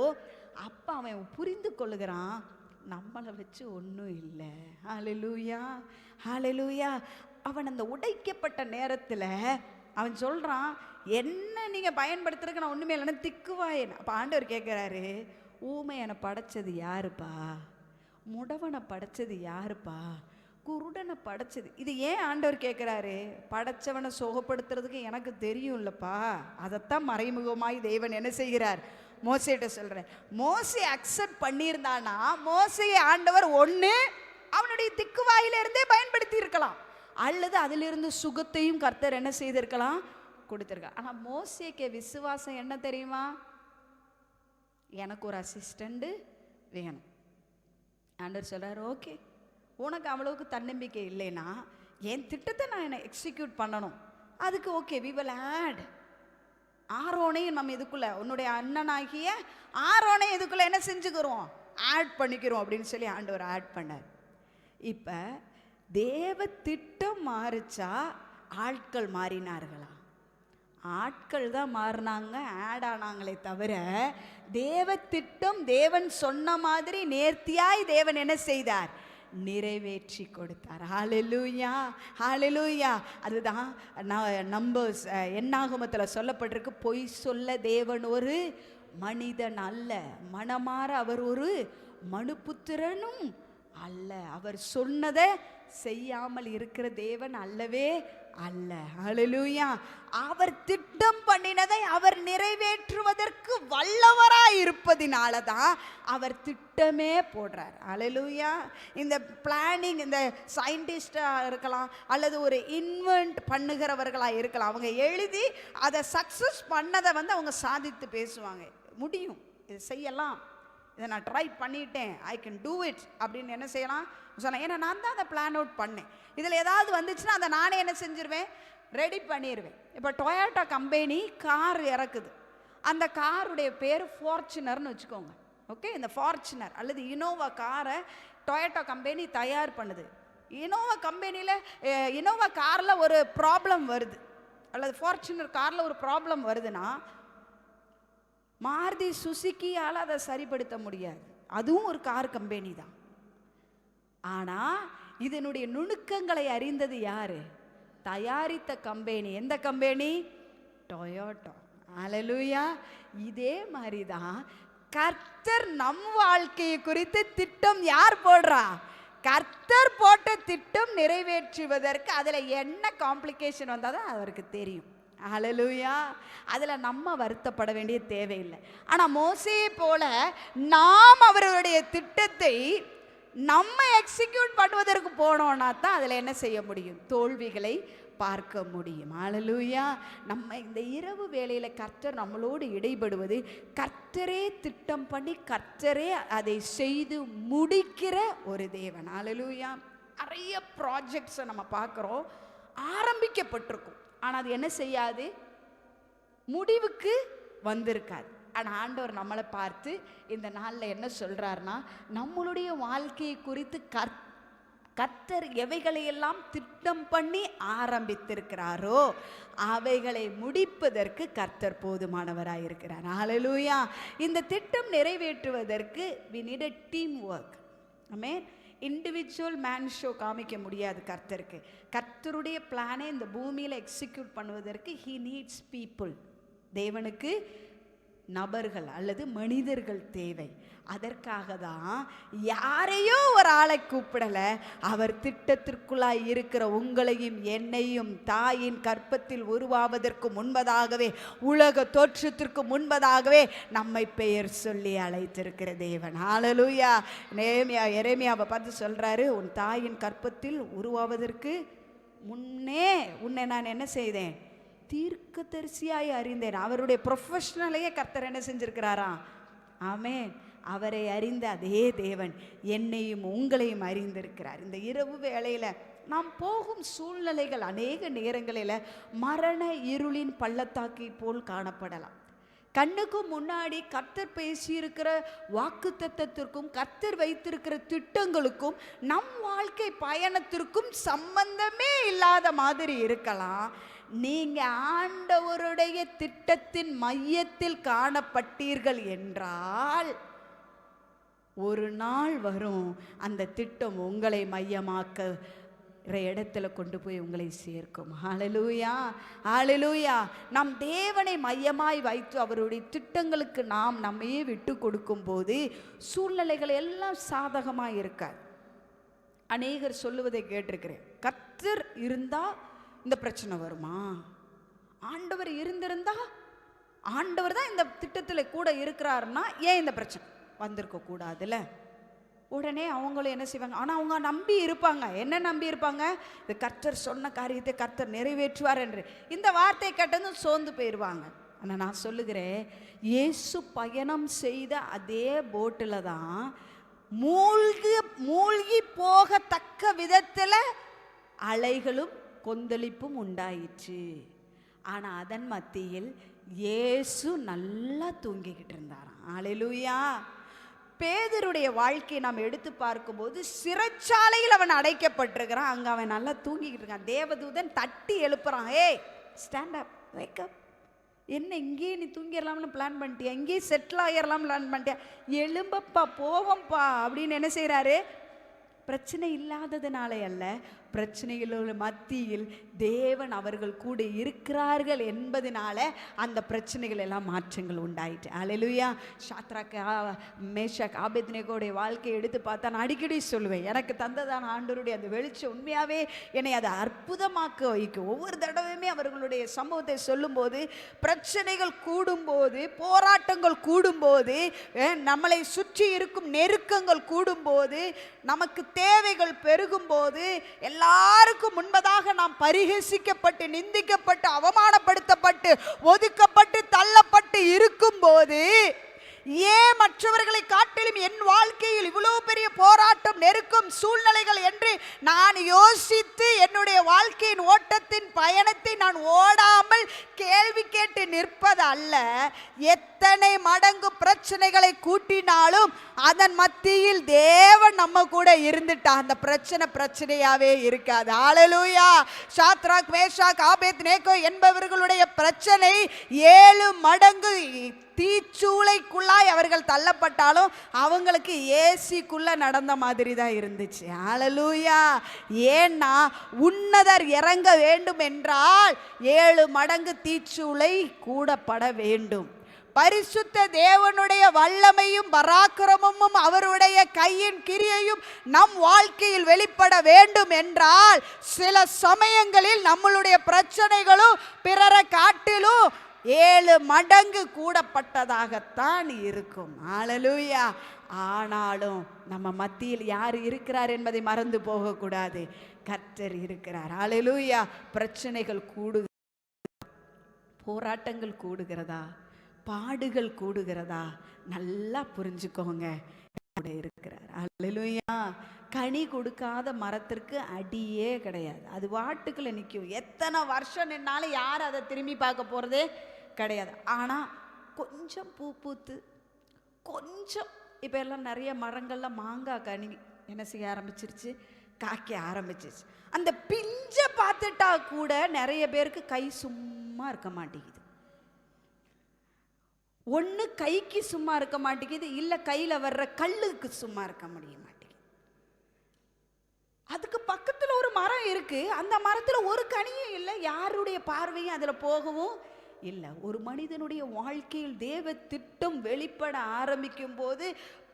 அப்போ அவன் புரிந்து கொள்ளுகிறான், நம்மளை வச்சு ஒன்றும் இல்லை. ஹல்லேலூயா, ஹல்லேலூயா. அவன் அந்த உடைக்கப்பட்ட நேரத்தில் அவன் சொல்கிறான், என்ன நீங்கள் பயன்படுத்துறதுக்கு நான் ஒன்றுமே இல்லைன்னா திக்குவாயன். அப்போ ஆண்டவர் கேட்குறாரு, ஊமையனை படைச்சது யாருப்பா? முடவனை படைச்சது யாருப்பா? குருடனை படைச்சது. இது ஏன் ஆண்டவர் கேட்குறாரு? படைச்சவனை சுகப்படுத்துறதுக்கு எனக்கு தெரியும் இல்லைப்பா. அதைத்தான் மறைமுகமாய் தேவன் என்ன செய்கிறார்? மோசேட்ட சொல்கிறேன். மோசே அக்செப்ட் பண்ணியிருந்தானா மோசையை ஆண்டவர் ஒன்று அவனுடைய திக்குவாயிலிருந்தே பயன்படுத்தி இருக்கலாம், அல்லது அதிலிருந்து சுகத்தையும் கர்த்தர் என்ன செய்திருக்கலாம், கொடுத்துருக்கா. ஆனால் மோசேக்கு விசுவாசம் என்ன தெரியுமா? எனக்கு ஒரு அசிஸ்டண்ட்டு வேணும். ஆண்டவர் சொல்கிறார், ஓகே, உனக்கு அவ்வளவுக்கு தன்னம்பிக்கை இல்லைன்னா என் திட்டத்தை நான் எக்ஸிக்யூட் பண்ணணும், அதுக்கு ஓகே, வி வில் ஆட் ஆரோனையும் நம்ம இதுக்குள்ளே, உன்னுடைய அண்ணனாகிய ஆரோனை இதுக்குள்ளே என்ன செஞ்சுக்கிறோம், ஆட் பண்ணிக்கிறோம் அப்படின்னு சொல்லி ஆண்டவர் ஆட் பண்ணார். இப்போ தேவ திட்டம் மாறிச்சா ஆட்கள் மாறினார்களா? ஆட்கள் தான் மாறினாங்க, ஆட் ஆனாங்களே தவிர தேவ திட்டம் தேவன் சொன்ன மாதிரி நேர்த்தியாய் தேவன் என்ன செய்தார், நிறைவேற்றி கொடுத்தார். ஹல்லேலூயா, ஹல்லேலூயா. அதுதான் நம்பர்ஸ் என்னாகமத்தில் சொல்லப்பட்டிருக்கு, பொய் சொல்ல தேவன் ஒரு மனிதன் அல்ல, மனமாற அவர் ஒரு மனுபுத்திரனும் அல்ல, அவர் சொன்னதை செய்யாமல் இருக்கிற தேவன் அல்லவே அல்ல. ஹல்லேலூயா. அவர் திட்டம் பண்ணினதை அவர் நிறைவேற்றுவதற்கு வல்லவராய் இருப்பதினால தான் அவர் திட்டமே போடுறார். ஹல்லேலூயா. இந்த பிளானிங், இந்த சயின்டிஸ்டாக இருக்கலாம் அல்லது ஒரு இன்வென்ட் பண்ணுகிறவர்களாக இருக்கலாம், அவங்க எழுதி அதை சக்ஸஸ் பண்ணதை அவங்க சாதித்து பேசுவாங்க, முடியும், இதை செய்யலாம், இதை நான் ட்ரை பண்ணிட்டேன், ஐ கேன் டூ இட் அப்படின்னு என்ன செய்யலாம் சொன்னேன். ஏன்னா நான் தான் அதை பிளான் அவுட் பண்ணேன், இதில் ஏதாவது வந்துச்சுன்னா அதை நானே என்ன செஞ்சிருவேன், ரெடி பண்ணிடுவேன். இப்போ டொயோட்டா கம்பெனி கார் இறக்குது, அந்த காருடைய பேர் ஃபார்ச்சுனர்னு வச்சுக்கோங்க. ஓகே, இந்த ஃபார்ச்சுனர் அல்லது இனோவா காரை டொயோட்டா கம்பெனி தயார் பண்ணுது. இனோவா கம்பெனியில் இனோவா காரில் ஒரு ப்ராப்ளம் வருது, அல்லது ஃபார்ச்சுனர் காரில் ஒரு ப்ராப்ளம் வருதுன்னா மாருதி சுசுக்கியால் அதை சரிப்படுத்த முடியாது. அதுவும் ஒரு கார் கம்பெனி தான். ஆனால் இதனுடைய நுணுக்கங்களை அறிந்தது யாரு? தயாரித்த கம்பெனி. எந்த கம்பெனி? டொயோட்டா. ஹல்லேலூயா. இதே மாதிரி தான் கர்த்தர் நம் வாழ்க்கையை குறித்து திட்டம் யார் போடுறா? கர்த்தர் போட்ட திட்டம் நிறைவேற்றுவதற்கு அதில் என்ன காம்ப்ளிகேஷன் வந்தால் அவருக்கு தெரியும். ஹல்லேலூயா. அதில் நம்ம வருத்தப்பட வேண்டிய தேவையில்லை. ஆனால் மோசே போல நாம் அவருடைய திட்டத்தை நம்ம எக்ஸிக்யூட் பண்ணுவதற்கு போனோம்னா தான் அதில் என்ன செய்ய முடியும்? தோல்விகளை பார்க்க முடியும். ஹல்லேலூயா. நம்ம இந்த இரவு வேளையில் கர்த்தர் நம்மளோடு இடைபடுவது, கர்த்தரே திட்டம் பண்ணி கர்த்தரே அதை செய்து முடிக்கிற ஒரு தேவன். ஹல்லேலூயா. நிறைய ப்ராஜெக்ட்ஸை நம்ம பார்க்குறோம், ஆரம்பிக்கப்பட்டிருக்கும், ஆனால் அது என்ன செய்யாது? முடிவுக்கு வந்திருக்காது. ஆனால் ஆண்டவர் நம்மளை பார்த்து இந்த நாளில் என்ன சொல்கிறாருன்னா, நம்மளுடைய வாழ்க்கையை குறித்து கர்த்தர் எவைகளையெல்லாம் திட்டம் பண்ணி ஆரம்பித்திருக்கிறாரோ அவைகளை முடிப்பதற்கு கர்த்தர் போதுமானவராக இருக்கிறார். ஹல்லேலூயா. இந்த திட்டம் நிறைவேற்றுவதற்கு we need a team work. Amen. Individual man show காமிக்க முடியாது கர்த்தருக்கு. கர்த்தருடைய பிளானை இந்த பூமியில் எக்ஸிக்யூட் பண்ணுவதற்கு he needs people. தேவனுக்கு நபர்கள் அல்லது மனிதர்கள் தேவை. அதற்காக தான் யாரையோ ஒரு ஆளை கூப்பிடலை, அவர் திட்டத்திற்குள்ளாய் இருக்கிற உங்களையும் என்னையும் தாயின் கற்பத்தில் உருவாவதற்கு முன்பதாகவே, உலக தோற்றத்திற்கு முன்பதாகவே நம்மை பெயர் சொல்லி அழைத்திருக்கிற தேவன். ஹல்லேலூயா. எரேமியாவை பார்த்து சொல்றாரு, உன் தாயின் கற்பத்தில் உருவாவதற்கு முன்னே உன்னை நான் என்ன செய்தேன்? தீர்க்கதரிசியாய் அறிந்தேன். அவருடைய ப்ரொஃபஷனலையே கர்த்தர் என்ன செஞ்சிருக்கிறாரா? ஆமென். அவரை அறிந்த அதே தேவன் என்னையும் உங்களையும் அறிந்திருக்கிறார். இந்த இரவு வேளையில் நாம் போகும் சூழ்நிலைகள் அநேக நேரங்களில் மரண இருளின் பள்ளத்தாக்கை போல் காணப்படலாம். கண்ணுக்கு முன்னாடி கர்த்தர் பேசியிருக்கிற வாக்குத்தத்தத்திற்கும் கர்த்தர் வைத்திருக்கிற திட்டங்களுக்கும் நம் வாழ்க்கை பயணத்திற்கும் சம்பந்தமே இல்லாத மாதிரி இருக்கலாம். நீங்க ஆண்டவருடைய திட்டத்தின் மையத்தில் காணப்பட்டீர்கள் என்றால் ஒரு நாள் வரும், அந்த திட்டம் உங்களை மையமாக்க இடத்துல கொண்டு போய் உங்களை சேர்க்கும். ஹல்லேலூயா. ஹல்லேலூயா. நம் தேவனை மையமாய் வைத்து அவருடைய திட்டங்களுக்கு நாம் நம்மையே விட்டு கொடுக்கும் போது சூழ்நிலைகள் எல்லாம் சாதகமாக இருக்காது. அநேகர் சொல்லுவதை கேட்டிருக்கிறேன், கர்த்தர் இருந்தா இந்த பிரச்சனை வருமா? ஆண்டவர் இருந்திருந்தா, ஆண்டவர் தான் இந்த திட்டத்தில் கூட இருக்கிறாருன்னா ஏன் இந்த பிரச்சனை வந்திருக்க கூடாதுல்ல? உடனே அவங்களும் என்ன செய்வாங்க? ஆனால் அவங்க நம்பி இருப்பாங்க. என்ன நம்பி இருப்பாங்க? இது கர்த்தர் சொன்ன காரியத்தை கர்த்தர் நிறைவேற்றுவார் என்று. இந்த வார்த்தை கேட்டதும் சோர்ந்து போயிடுவாங்க. ஆனால் நான் சொல்லுகிறேன், இயேசு பயணம் செய்த அதே போட்டில் தான் மூழ்கி போகத்தக்க விதத்தில் அலைகளும் கொந்தளிப்பும் உண்டாயிற்று. ஆனால் அதன் மத்தியில் இயேசு நல்லா தூங்கிக்கிட்டு இருந்தாராம். ஹல்லேலூயா. பேதுருடைய வாழ்க்கையை நாம் எடுத்து பார்க்கும்போது சிறைச்சாலையில் அவன் அடைக்கப்பட்டிருக்கிறான். அங்கே அவன் நல்லா தூங்கிக்கிட்டு இருக்கான். தேவதூதன் தட்டி எழுப்புறான், ஏய் ஸ்டாண்ட் அப், வேக் அப். என்ன இங்கேயே நீ தூங்கிடலாம்னு பிளான் பண்ணிட்டியா? இங்கேயே செட்டில் ஆகிடலாம் பிளான் பண்ணிட்டியா? எழும்பப்பா, போவோம்ப்பா அப்படின்னு என்ன செய்கிறாரு? பிரச்சனை இல்லாததுனாலே அல்ல, பிரச்சனைகளோட மத்தியில் தேவன் அவர்கள் கூட இருக்கிறார்கள் என்பதனால அந்த பிரச்சனைகள் எல்லாம் மாற்றங்கள் உண்டாயிட்டு. ஹல்லேலூயா. சாத்ராக், மேஷாக், ஆபேத்நேகோடைய வாழ்க்கையை எடுத்து பார்த்தா நான் அடிக்கடி சொல்லுவேன், எனக்கு தந்ததான ஆண்டவருடைய அந்த வெளிச்சம் உண்மையாகவே என்னை அதை அற்புதமாக்க வைக்கும். ஒவ்வொரு தடவையுமே அவர்களுடைய சம்பவத்தை சொல்லும்போது, பிரச்சனைகள் கூடும்போது, போராட்டங்கள் கூடும்போது, நம்மளை சுற்றி இருக்கும் நெருக்கங்கள் கூடும்போது, நமக்கு தேவைகள் பெருகும்போது, எல்லாருக்கும் முன்பதாக நாம் பரிகசிக்கப்பட்டு, நிந்திக்கப்பட்டு, அவமானப்படுத்தப்பட்டு, ஒதுக்கப்பட்டு, தள்ளப்பட்டு இருக்கும்போது, ஏன் மற்றவர்களை காட்டிலும் என் வாழ்க்கையில் இவ்வளவு பெரிய போராட்டம், நெருக்கம், சூழ்நிலைகள் என்று நான் யோசித்து என்னுடைய வாழ்க்கையின் ஓட்டத்தின் பயணத்தை நான் ஓடாமல் கேள்வி கேட்டு நிற்பது அல்ல. எத்தனை மடங்கு பிரச்சனைகளை கூட்டினாலும் அதன் மத்தியில் தேவன் நம்ம கூட இருந்துட்டா அந்த பிரச்சனையாவே இருக்காது. ஹல்லேலூயா. சாத்ராக், மேஷாக், ஆபேத்நேகோ என்பவர்களுடைய பிரச்சனை 7 மடங்கு தீச்சூளைக்குள்ளாய் அவர்கள் தள்ளப்பட்டாலும் அவங்களுக்கு ஏசிக்குள்ள நடந்த மாதிரி தான் இருந்துச்சு. ஹல்லேலூயா. ஏன்னா உன்னதர் இறங்க வேண்டும் என்றால் 7 மடங்கு தீச்சூளை கூடப்பட வேண்டும். பரிசுத்த தேவனுடைய வல்லமையும் பராக்கிரமமும் அவருடைய கையின் கிரியையும் நம் வாழ்க்கையில் வெளிப்பட வேண்டும் என்றால் சில சமயங்களில் நம்மளுடைய பிரச்சனைகளும் பிறரை காட்டிலும் 7 மடங்கு கூடப்பட்டதாகத்தான் இருக்கும். ஹல்லேலூயா. ஆனாலும் நம்ம மத்தியில் யார் இருக்கிறார் என்பதை மறந்து போகக்கூடாது. கர்த்தர் இருக்கிறார். ஹல்லேலூயா. பிரச்சனைகள் போராட்டங்கள் கூடுகிறதா, பாடுகள் கூடுகிறதா, நல்லா புரிஞ்சுக்கோங்க, இருக்கிறார். ஹல்லேலூயா. கனி கொடுக்காத மரத்திற்கு அடியே கிடையாது. அது வாட்டுக்குள்ள நிற்கும். எத்தனை வருஷம் நின்னாலும் யார் அதை திரும்பி பார்க்க போறதே கிடையாது. ஆனால் கொஞ்சம் பூ பூத்து கொஞ்சம் இப்போ எல்லாம் நிறைய மரங்கள்ல மாங்காய் கனி என்ன செய்ய ஆரம்பிச்சிருச்சு, காய்க்க ஆரம்பிச்சிருச்சு. அந்த பிஞ்சை பார்த்துட்டா கூட நிறைய பேருக்கு கை சும்மா இருக்க மாட்டேங்குது. ஒன்று கைக்கு சும்மா இருக்க மாட்டேங்குது, இல்லை கையில் வர்ற கல்லுக்கு சும்மா இருக்க முடிய மாட்டேங்குது. அதுக்கு பக்கத்தில் ஒரு மரம் இருக்கு, அந்த மரத்தில் ஒரு கனியும் இல்லை, யாருடைய பார்வையும் அதில் போகவும் இல்லை. ஒரு மனிதனுடைய வாழ்க்கையில் தேவ திட்டம் வெளிப்பட ஆரம்பிக்கும் போது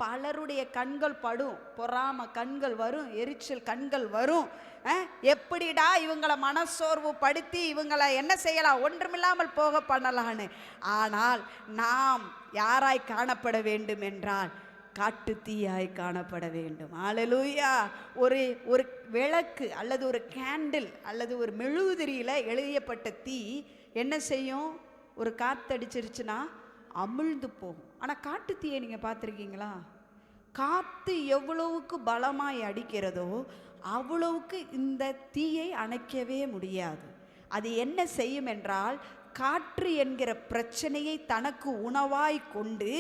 பலருடைய கண்கள் படும், பொறாம கண்கள் வரும், எரிச்சல் கண்கள் வரும். எப்படிடா இவங்களை மனசோர்வு படுத்தி இவங்களை என்ன செய்யலாம், ஒன்றுமில்லாமல் போக பண்ணலான்னு. ஆனால் நாம் யாராய் காணப்பட வேண்டும் என்றால் காட்டுத்தீயாய் காணப்பட வேண்டும். ஹல்லேலூயா. ஒரு விளக்கு அல்லது ஒரு கேண்டில் அல்லது ஒரு மெழுகுதிரியில் எழுதியப்பட்ட தீ என்ன செய்யும், ஒரு காற்றடிச்சிருச்சுன்னா அமிழ்ந்து போகும். ஆனால் காட்டுத்தீயை நீங்கள் பார்த்துருக்கீங்களா? காற்று எவ்வளவுக்கு பலமாய் அடிக்கிறதோ அவ்வளவுக்கு இந்த தீயை அணைக்கவே முடியாது. அது என்ன செய்யும் என்றால் காற்று என்கிற பிரச்சனையை தனக்கு உணவாய் கொண்டு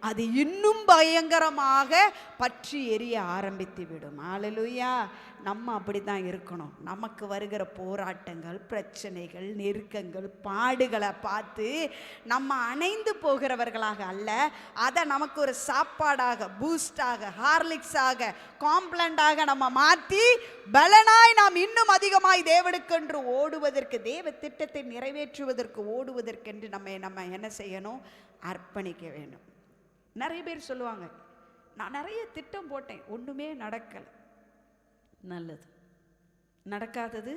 அது இன்னும் பயங்கரமாக பற்றி எரிய ஆரம்பித்து விடும். ஹல்லேலூயா. நம்ம அப்படி தான் இருக்கணும். நமக்கு வருகிற போராட்டங்கள், பிரச்சனைகள், நெருக்கங்கள், பாடுகளை பார்த்து நம்ம அணைந்து போகிறவர்களாக அல்ல, அதை நமக்கு ஒரு சாப்பாடாக, பூஸ்டாக, ஹார்லிக்ஸாக, காம்ப்ளண்டாக நம்ம மாற்றி பலனாய் நாம் இன்னும் அதிகமாய் தேவனுக்கென்று ஓடுவதற்கு, தேவ திட்டத்தை நிறைவேற்றுவதற்கு ஓடுவதற்கென்று நம்ம என்ன செய்யணும், அர்ப்பணிக்க வேண்டும். நிறைய பேர் சொல்லுவாங்க, நான் நிறைய திட்டம் போட்டேன், ஒன்றுமே நடக்கலை. நல்லது. நடக்காதது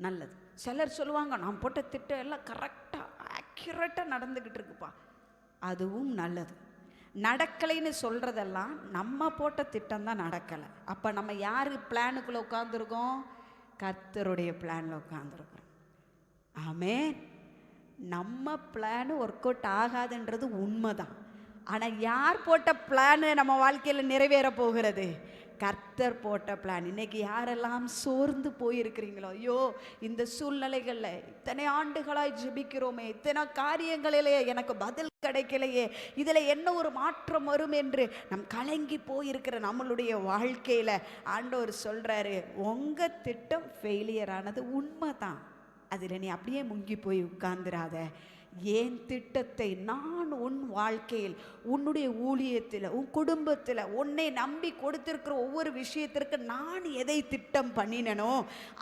நல்லது. சிலர் சொல்லுவாங்க, நான் போட்ட திட்டம் எல்லாம் கரெக்டாக ஆக்யூரேட்டாக நடந்துக்கிட்டு இருக்குப்பா, அதுவும் நல்லது. நடக்கலைன்னு சொல்கிறதெல்லாம் நம்ம போட்ட திட்டம் தான் நடக்கலை. அப்போ நம்ம யார் பிளானுக்குள்ளே உட்காந்துருக்கோம்? கர்த்தருடைய பிளானில் உட்காந்துருக்குறோம். ஆமென். நம்ம பிளான் ஒர்க் அவுட் ஆகாதுன்றது உண்மைதான். ஆனால் யார் போட்ட பிளானு நம்ம வாழ்க்கையில் நிறைவேற போகிறது? கர்த்தர் போட்ட பிளான். இன்னைக்கு யாரெல்லாம் சோர்ந்து போயிருக்கிறீங்களோ, ஐயோ இந்த சூழ்நிலைகளில் இத்தனை ஆண்டுகளாய் ஜெபிக்கிறோமே, இத்தனை காரியங்களிலே எனக்கு பதில் கிடைக்கலையே, இதில் என்ன ஒரு மாற்றம் வரும் என்று நம் கலங்கி போயிருக்கிற நம்மளுடைய வாழ்க்கையில் ஆண்டவர் சொல்கிறாரு, உங்கள் திட்டம் ஃபெயிலியர் ஆனது உண்மை தான், அதில் நீ அப்படியே முங்கி போய் உட்கார்ந்துராத. என் திட்டத்தை நான் உன் வாழ்க்கையில், உன்னுடைய ஊழியத்தில், உன் குடும்பத்தில், உன்னை நம்பி கொடுத்திருக்கிற ஒவ்வொரு விஷயத்திற்கு நான் எதை திட்டம் பண்ணினனோ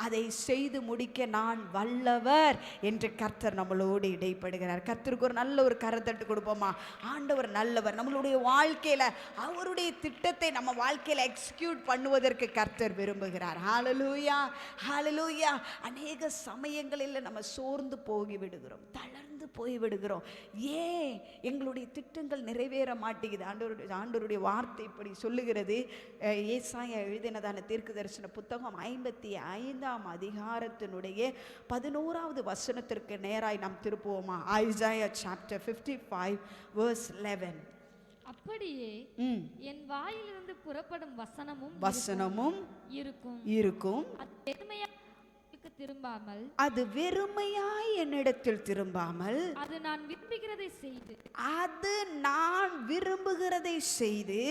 அதை செய்து முடிக்க நான் வல்லவர் என்று கர்த்தர் நம்மளோடு இடைப்படுகிறார். கர்த்தருக்கு ஒரு நல்ல ஒரு கரத்தட்டு கொடுப்போமா? ஆண்டவர் நல்லவர். நம்மளுடைய வாழ்க்கையில் அவருடைய திட்டத்தை நம்ம வாழ்க்கையில் எக்ஸிக்யூட் பண்ணுவதற்கு கர்த்தர் விரும்புகிறார். ஹல்லேலூயா, ஹல்லேலூயா. அநேக சமயங்களில் நம்ம சோர்ந்து போய் விடுகிறோம், தளர்ந்து போய்விடுகிறோம். ஏன் எங்களுடைய திட்டங்கள் நிறைவேற மாட்டேங்குது? ஆண்டவருடைய வார்த்தை இப்படி சொல்லுகிறது. ஏசாயா எழுதினதான தீர்க்கதரிசன புத்தகம் 55ஆம் அதிகாரத்தினுடைய 11வது வசனத்திற்கு நேராய் நாம் திருப்புவோமா? Isaiah chapter 55 verse 11. அப்படியே என் வாயிலிருந்து புறப்படும் வசனமும் இருக்கும். திரும்பாமல், அது வெறுமையாய் என்னிடத்தில் திரும்பாமல், அது நான் விரும்புகிறதை செய்து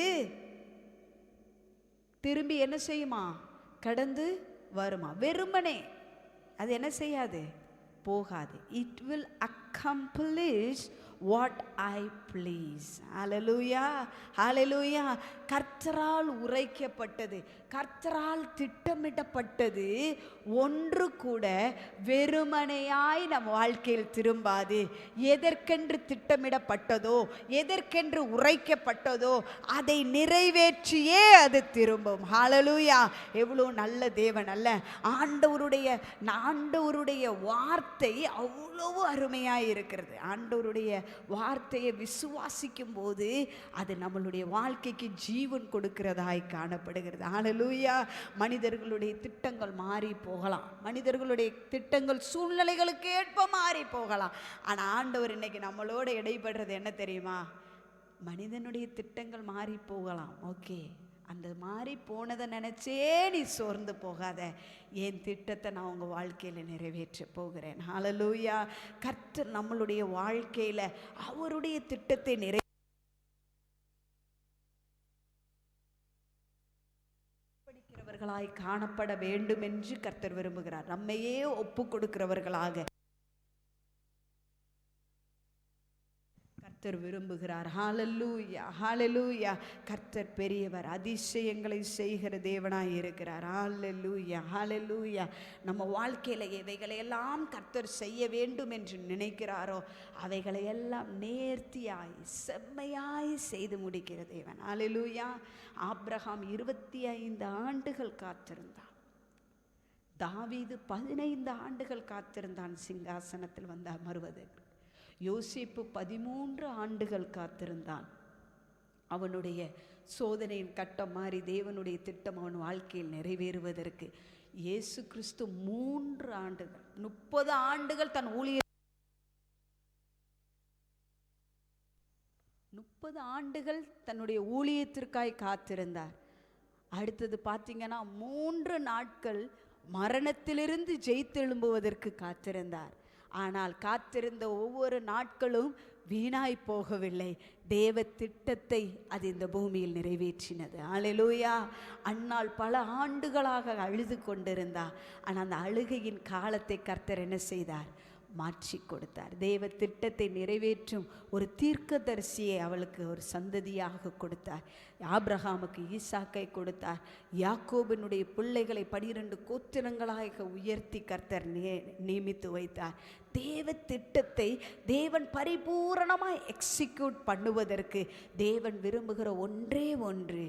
திரும்பி என்ன செய்யுமா? கடந்து வருமா? வெறுமனே அது என்ன செய்யாது? போகாது. It will accomplish what I please. Hallelujah, hallelujah. கர்த்தரால் உரைக்கப்பட்டது, கர்த்தரால் திட்டமிடப்பட்டது ஒன்று கூட வெறுமனையாய் நம் வாழ்க்கையில் திரும்பாது. எதற்கென்று திட்டமிடப்பட்டதோ, எதற்கென்று உரைக்கப்பட்டதோ அதை நிறைவேற்றியே அது திரும்பும். ஹalleluya. எவ்வளோ நல்ல தேவன் அல்ல! ஆண்டவருடைய வார்த்தை அவ்வளவு அருமையாக இருக்கிறது. ஆண்டவருடைய வார்த்தையை விசுவாசிக்கும் போது அது நம்மளுடைய வாழ்க்கைக்கு ஜீவன் கொடுக்கிறதாய் காணப்படுகிறது. ஹalleluya. மனிதர்களுடைய திட்டங்கள் மாறி போகலாம், மனிதர்களுடைய திட்டங்கள் சூழ்நிலைகளுக்கு ஏற்ப மாறி போகலாம். ஆனால் ஆண்டவர் இன்னைக்கு நம்மளோட இடைப்படுறது என்ன தெரியுமா? மனிதனுடைய திட்டங்கள் மாறி போகலாம், ஓகே, அந்த மாதிரி போனதை நினச்சே நீ சோர்ந்து போகாத. என் திட்டத்தை நான் உங்கள் வாழ்க்கையில் நிறைவேற்ற போகிறேன். ஹalleluya. கர்த்தர் நம்மளுடைய வாழ்க்கையில் அவருடைய திட்டத்தை நிறைவேற்றவர்களாய் காணப்பட வேண்டும் என்று கர்த்தர் விரும்புகிறார். நம்மையே ஒப்பு கொடுக்கிறவர்களாக கர்த்தர் விரும்புகிறார். ஹalleluya, ஹalleluya. கர்த்தர் பெரியவர், அதிசயங்களை செய்கிற தேவனாய் இருக்கிறார். ஹalleluya, ஹalleluya. நம்ம வாழ்க்கையில் எவைகளையெல்லாம் கர்த்தர் செய்ய வேண்டும் என்று நினைக்கிறாரோ அவைகளையெல்லாம் நேர்த்தியாய் செம்மையாய் செய்து முடிக்கிற தேவன். ஹalleluya. ஆபிரகாம் 25 ஆண்டுகள் காத்திருந்தான். தாவீது 15 ஆண்டுகள் காத்திருந்தான் சிங்காசனத்தில் வந்து அமர்வதற்கு. யோசேப்பு 13 ஆண்டுகள் காத்திருந்தான். அவனுடைய சோதனையின் கட்டம் மாறி தேவனுடைய திட்டம் அவன் வாழ்க்கையில் நிறைவேறுவதற்கு. இயேசு கிறிஸ்து 3 ஆண்டுகள் 30 ஆண்டுகள் தன் ஊழிய 30 ஆண்டுகள் தன்னுடைய ஊழியத்திற்காய் காத்திருந்தார். அடுத்தது பார்த்தீங்கன்னா 3 நாட்கள் மரணத்திலிருந்து ஜெயித்தெழும்புவதற்கு காத்திருந்தார். ஆனால் காத்திருந்த ஒவ்வொரு நாட்களும் வீணாய் போகவில்லை. தேவ திட்டத்தை அது இந்த பூமியில் நிறைவேற்றினது. ஹalleluya. அன்னாள் பல ஆண்டுகளாக அழுது கொண்டிருந்தார். ஆனால் அந்த அழுகையின் காலத்தை கர்த்தர் என்ன செய்தார்? மாற்றி கொடுத்தார். தேவ திட்டத்தை நிறைவேற்றும் ஒரு தீர்க்கதரிசியை அவளுக்கு ஒரு சந்ததியாக கொடுத்தார். ஆபிரகாமுக்கு ஈசாக்கை கொடுத்தார். யாக்கோபினுடைய பிள்ளைகளை 12 கோத்திரங்களாக உயர்த்தி கர்த்தர் நியமித்து வைத்தார். தேவ திட்டத்தை தேவன் பரிபூரணமாய் எக்ஸிக்யூட் பண்ணுவதற்கு தேவன் விரும்புகிற ஒன்றே ஒன்று,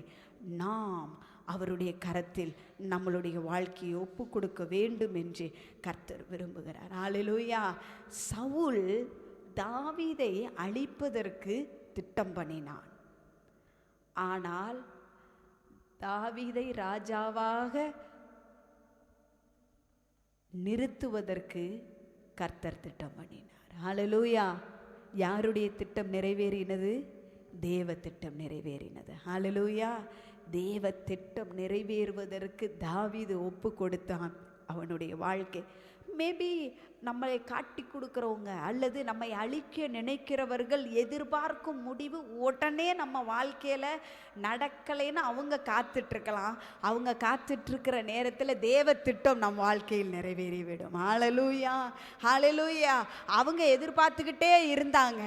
நாம் அவருடைய கரத்தில் நம்மளுடைய வாழ்க்கையை ஒப்பு கொடுக்க வேண்டும் என்று கர்த்தர் விரும்புகிறார். ஹalleluya. சவுல் தாவீதை அழிப்பதற்கு திட்டம் பண்ணினான். ஆனால் தாவீதை ராஜாவாக நிறுத்துவதற்கு கர்த்தர் திட்டம் பண்ணினார். ஹalleluya. யாருடைய திட்டம் நிறைவேறினது? தேவ திட்டம் நிறைவேறினது. ஹalleluya. தேவ திட்டம் நிறைவேறுவதற்கு தாவீது ஒப்பு கொடுத்தான் அவனுடைய வாழ்க்கை. மேபி நம்மளை காட்டி கொடுக்குறவங்க அல்லது நம்மை அழிக்க நினைக்கிறவர்கள் எதிர்பார்க்கும் முடிவு உடனே நம்ம வாழ்க்கையில் நடக்கலைன்னு அவங்க காத்துட்ருக்கலாம். அவங்க காத்துட்ருக்கிற நேரத்தில் தேவ திட்டம் நம் வாழ்க்கையில் நிறைவேறிவிடும். ஹalleluya, ஹalleluya. அவங்க எதிர்பார்த்துக்கிட்டே இருந்தாங்க.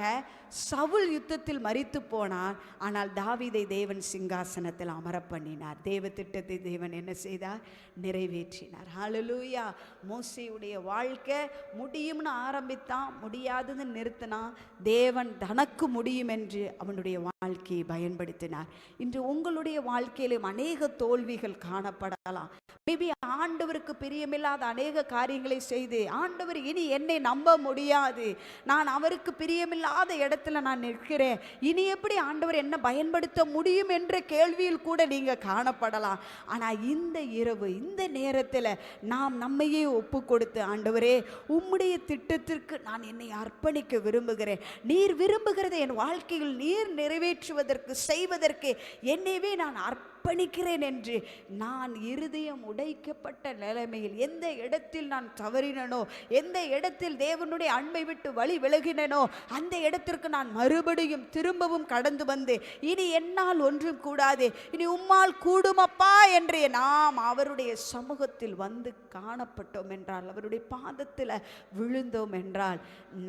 சவுல் யுத்தத்தில் மரித்து போனான். ஆனால் தாவீதை தேவன் சிங்காசனத்தில் அமர பண்ணினார். தேவ திட்டத்தை தேவன் என்ன செய்தார்? நிறைவேற்றினார். ஹalleluya. மோசேயுடைய வாழ்க்கை முடியும்னு ஆரம்பித்தான், முடியாதுன்னு நிறுத்தினான். தேவன் தனக்கு முடியும் என்று அவனுடைய வாழ்க்கையை பயன்படுத்தினார். இன்று உங்களுடைய வாழ்க்கையிலும் அநேக தோல்விகள் காணப்படலாம். மேபி ஆண்டவருக்கு பிரியமில்லாத அநேக காரியங்களை செய்து ஆண்டவர் இனி என்னை நம்ப முடியாது, நான் அவருக்கு பிரியமில்லாத இடத்துல நான் நிற்கிறேன், இனி எப்படி ஆண்டவர் என்ன பயன்படுத்த முடியும் என்ற கேள்வியில் கூட நீங்க காணப்படலாம். ஆனால் இந்த இரவு இந்த நேரத்தில் நாம் நம்மையே ஒப்பு கொடுத்து, ஆண்டவரே உம்முடைய திட்டத்திற்கு நான் என்னை அர்ப்பணிக்க விரும்புகிறேன். நீர் விரும்புகிறதை என் வாழ்க்கையில் நீர் நிறைவேற்றுவதற்கு செய்வதற்கு என்னைவே நான் அர்ப்பணிக்கிறேன் என்று நான் இருதயம் உடைக்கப்பட்ட நிலைமையில் எந்த இடத்தில் நான் தவறினனோ, எந்த இடத்தில் தேவனுடைய அன்பை விட்டு வழி விலகினனோ, அந்த இடத்திற்கு நான் மறுபடியும் திரும்பவும் கடந்து வந்து இனி என்னால் ஒன்றும் கூடாது, இனி உம்மால் கூடுமப்பா என்று நாம் அவருடைய சமூகத்தில் வந்து காணப்பட்டோம் என்றால், அவருடைய பாதத்தில் விழுந்தோம் என்றால்,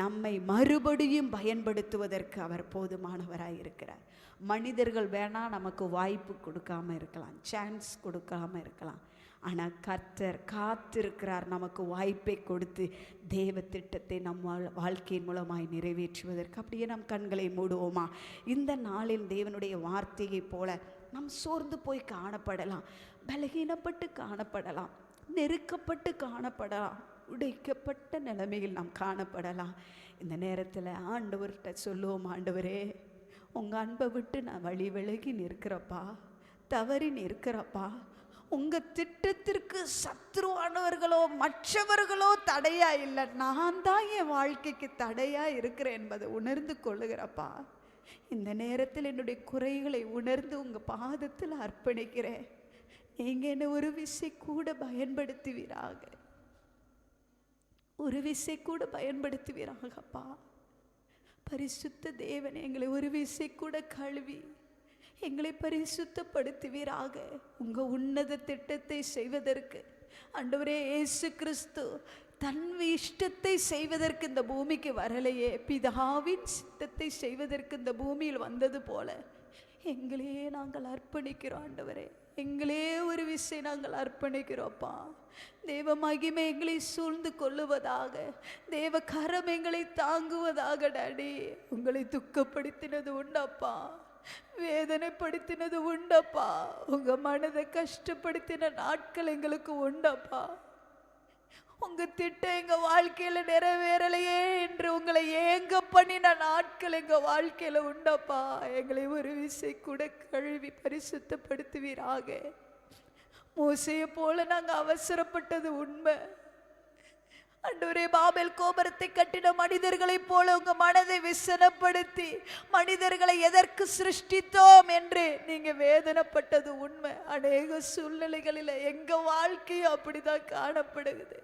நம்மை மறுபடியும் பயன்படுத்துவதற்கு அவர் போதுமானவராய் இருக்கிறார். மனிதர்கள் வேணா நமக்கு வாய்ப்பு கொடுக்காம இருக்கலாம், சான்ஸ் கொடுக்காம இருக்கலாம். ஆனால் கர்த்தர் காத்திருக்கிறார் நமக்கு வாய்ப்பை கொடுத்து தேவ திட்டத்தை நம் வாழ்க்கையின் மூலமாய் நிறைவேற்றுவதற்கு. அப்படியே நம் கண்களை மூடுவோமா? இந்த நாளில் தேவனுடைய வார்த்தையை போல நாம் சோர்ந்து போய் காணப்படலாம், பலகீனப்பட்டு காணப்படலாம், நெருக்கப்பட்டு காணப்படலாம், உடைக்கப்பட்ட நிலைமையில் நாம் காணப்படலாம். இந்த நேரத்தில் ஆண்டவர்கிட்ட சொல்லுவோம், ஆண்டவரே உங்கள் அன்பை விட்டு நான் வழி விலகி நிற்கிறப்பா, தவறி நிற்கிறப்பா. உங்கள் திட்டத்திற்கு சத்ருவானவர்களோ மற்றவர்களோ தடையா இல்லை, நான் தான் என் வாழ்க்கைக்கு தடையா இருக்கிறேன் என்பதை உணர்ந்து கொள்ளுகிறப்பா. இந்த நேரத்தில் என்னுடைய குறைகளை உணர்ந்து உங்கள் பாதத்தில் அர்ப்பணிக்கிறேன். நீங்கள் என்னை ஒரு விசை கூட பயன்படுத்துவீராக, ஒரு விசை கூட பயன்படுத்துவீராகப்பா. பரிசுத்த தேவன் எங்களை ஒரு விசை கூட கழுவி எங்களை பரிசுத்தப்படுத்துவீராக. உங்கள் உன்னத திட்டத்தை செய்வதற்கு ஆண்டவரே இயேசு கிறிஸ்து தன் இஷ்டத்தை செய்வதற்கு இந்த பூமிக்கு வரலையே, பிதாவின் சித்தத்தை செய்வதற்கு இந்த பூமியில் வந்தது போல எங்களையே நாங்கள் அர்ப்பணிக்கிறோம். ஆண்டவரே எங்களே ஒரு விசை நாங்கள் அர்ப்பணிக்கிறோப்பா. தேவ மகிமை எங்களை சூழ்ந்து கொள்ளுவதாக, தேவ கரம் எங்களை தாங்குவதாக. டாடி உங்களை துக்கப்படுத்தினது உண்டப்பா, வேதனைப்படுத்தினது உண்டப்பா, உங்க மனதை கஷ்டப்படுத்தின நாட்கள் எங்களுக்கு உண்டப்பா. உங்க திட்டம் எங்க வாழ்க்கையில நிறைவேறலையே என்று உங்களை ஏங்க பண்ணின நாட்கள் எங்க வாழ்க்கையில உண்டப்பா. எங்களை ஒரு விசை கூட கழுவி பரிசுத்தப்படுத்துவீராக. மோசையை போல நாங்க அவசரப்பட்டது உண்மை. ஆண்டவரே பாபேல் கோபுரத்தை கட்டின மனிதர்களைப் போல உங்க மனதை விசனப்படுத்தி மனிதர்களை எதற்கு சிருஷ்டித்தோம் என்று நீங்க வேதனைப்பட்டது உண்மை. அநேக சூழ்நிலைகளில் எங்க வாழ்க்கையும் அப்படிதான் காணப்படுகிறது.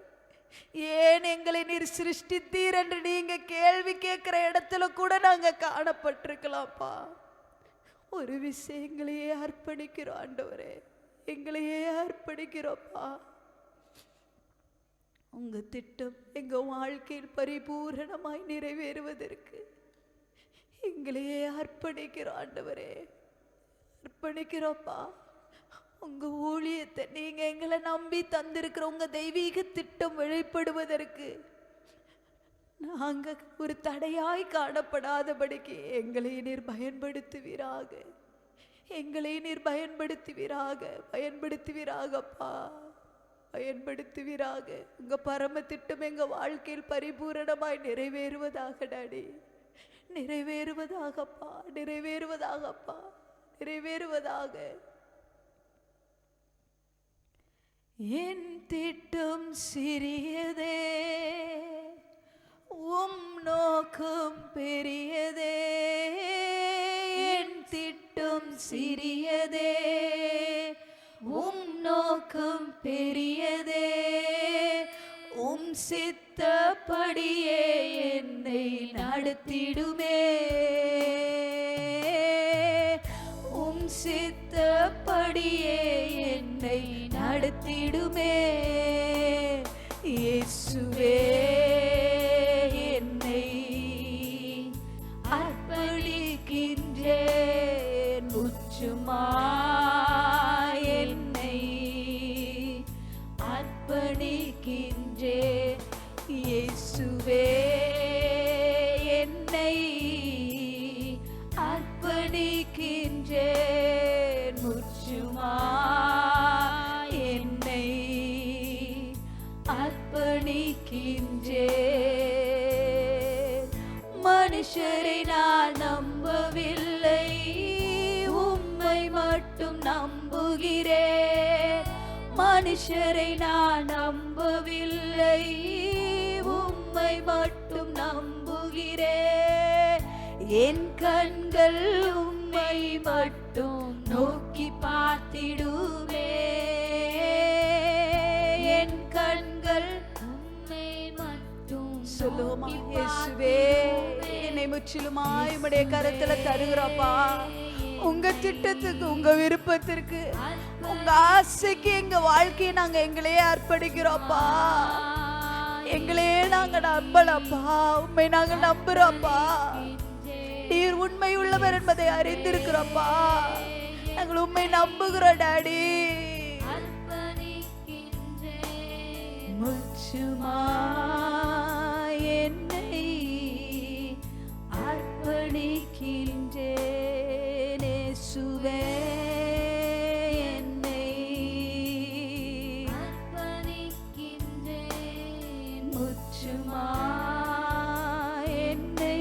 ஏன் எங்களை நீர் சிருஷ்டித்தீர் என்று நீங்க கேள்வி கேட்கிற இடத்துல கூட நாங்க காணப்பட்டிருக்கலாம்ப்பா. ஒரு விஷயம் எங்களையே அர்ப்பணிக்கிறோம் ஆண்டவரே, எங்களையே அர்ப்பணிக்கிறோம்ப்பா. உங்க திட்டம் எங்க வாழ்க்கையில் பரிபூரணமாய் நிறைவேறுவதற்கு எங்களையே அர்ப்பணிக்கிறோம் ஆண்டவரே, அர்ப்பணிக்கிறோம்ப்பா. உங்க ஊழியத்தை நீங்க எங்களை நம்பி தந்திருக்கிற உங்க தெய்வீக திட்டம் வெளிப்படுவதற்கு நாங்க ஒரு தடையாய் காணப்படாதபடிக்கு எங்களை நீர் பயன்படுத்துவீராக, எங்களை நீர் பயன்படுத்துவீராக, பயன்படுத்துவீராகப்பா, பயன்படுத்துவீராக. உங்க பரம திட்டம் எங்க வாழ்க்கையில் பரிபூரணமாய் நிறைவேறுவதாக டாடி, நிறைவேறுவதாகப்பா, நிறைவேறுவதாகப்பா, நிறைவேறுவதாக. என் திட்டம் சிறியதே, உம் நோக்கம் பெரியதே. என் திட்டம் சிறியதே, உம் நோக்கம் பெரியதே. உம் சித்தப்படியே என்னை நடத்திடுமே, உம் சித்தப்படியே என்னை நடத்திடுமே. இயேசுவே என்னை அர்ப்பணிக்கின்றேன், முற்றுமாய் என்னை அர்ப்பணிக்கின்றேன். இயேசுவே என்னை அர்ப்பணிக்கின்றேன், முற்றுமாய் என்னை அர்ப்பணிக்கின்றேன். மனுஷரை நான் நம்பவில்லை, உம்மை மட்டும் நம்புகிறேன். மனுஷரை நான் நம்பவில்லை, உம்மை மட்டும் நம்புகிறேன். என் கண்கள் உம்மை மட்டும் நோக்கி பார்த்திடுமே. என் கண்கள் உம்மை மட்டும் சொல்லுவோமா? இயேசுவே, என்னை முற்றிலுமாய் உம்முடைய கரத்துல தருகிறப்பா. உங்க திட்டத்துக்கு, உங்க விருப்பத்திற்கு, உங்க ஆசைக்கு எங்க வாழ்க்கையை நாங்க எங்களையே அர்ப்பணிக்கிறோம்ப்பா. எங்களையே நாங்க நம்பலப்பா. உண்மை நாங்க நம்புறோம்ப்பா. நீர் உண்மை உள்ளவர் என்பதை அறிந்திருக்கிறோம்ப்பா. நாங்கள் உண்மை நம்புகிறோம் டாடி. முச்சுமா என்னை அர்ப்பணிக்கின்றேன் இயேசுவே. என்னை அர்ப்பணிக்கின்றேன். முச்சுமா என்னை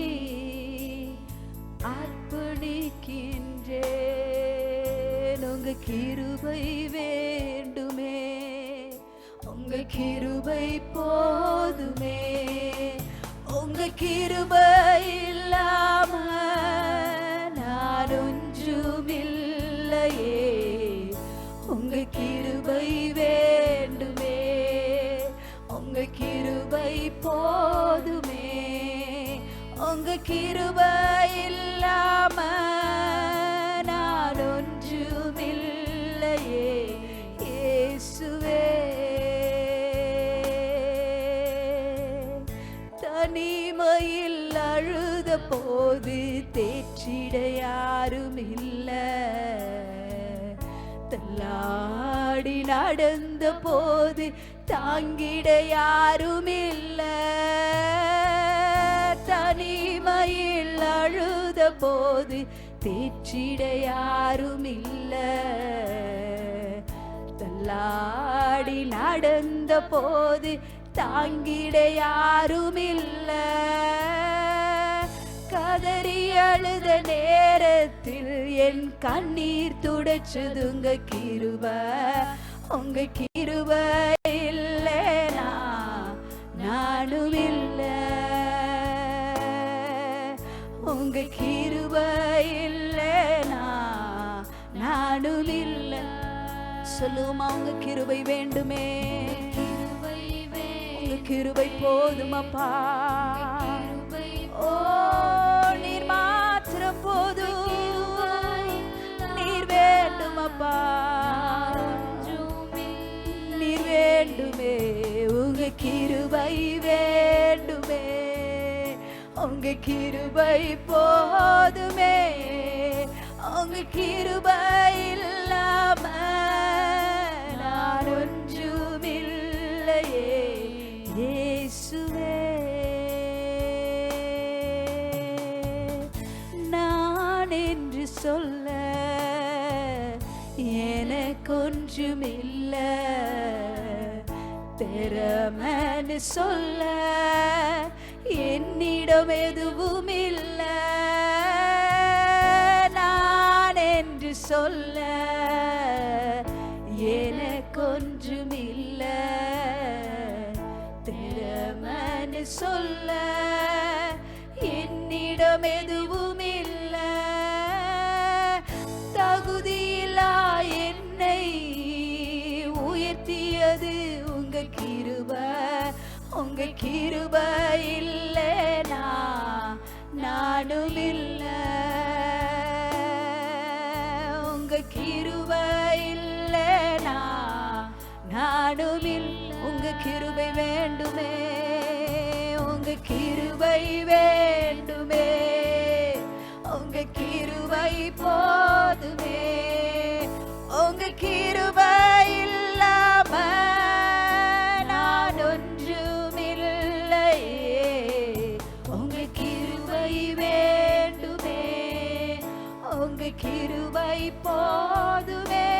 அர்ப்பணிக்கின்றேன். உங்க கிருபை வேண்டுமே, உங்க கிருபை போதுமே. உங்க கிருபை இல்லாம நான் ஒன்றுமில்லையே. உங்க கிருபை வேண்டுமே, உங்க கிருபை போதுமே. உங்க கிருபை இல்லாம நான் ஒன்றுமில்லையே. இயேசுவே, தனிமையில் அழுத போது தேற்றிட யாரும் இல்ல. தள்ளாடி நடந்த போது தாங்கிட யாரும் இல்ல. தனிமையில் அழுத போது தேற்றிட யாரும் இல்ல. தள்ளாடி நடந்த போது தாங்கிட யாரும் இல்ல. கதறி அழுத நேரத்தில் என் கண்ணீர் துடைச்சது உங்க கிருபை. உங்க கிருபை இல்லைனா நானும் இல்ல. உங்க கிருபை இல்லைனா நானும் இல்ல. சொல்லுமா? உங்க கிருபை வேண்டுமே, உங்க கிருபை போதுமப்பா. ஓ, நீர் மாத்திரம் போதும். நீர் வேண்டுமப்பா, நீர் வேண்டுமே. உங்க கிருபை வேண்டுமே, உங்க கிருபை போதுமே. உங்க கிருபை இல்லாம நான் ஒன்றுமில்லையே. இயேசுவே, நான் என்று சொல்ல எனக்கொன்றுமில்ல. திறமன்னு சொல்ல என்னிடம் எதுவும் இல்ல. நான் என்று சொல்ல எனக்கொன்றுமில்ல. திறமன்னு சொல்ல என்னிடம் எதுவும் இல்ல. தகுதியில்லா என்னை உயர்த்தியது உங்க கிருபை. உங்க கிருபை இல்லைனா நானும் இல்ல. உங்க கிருபை இல்லைனா நானும் இல்ல. உங்க கிருபை வேண்டுமே, உங்க கிருபை வேண்டுமே. உங்க கிருபை போதுமே. உங்க கிருபை இல்லாம நான் ஒன்றுமில்லையே. உங்க கிருபை வேண்டுமே, உங்க கிருபை போதுமே.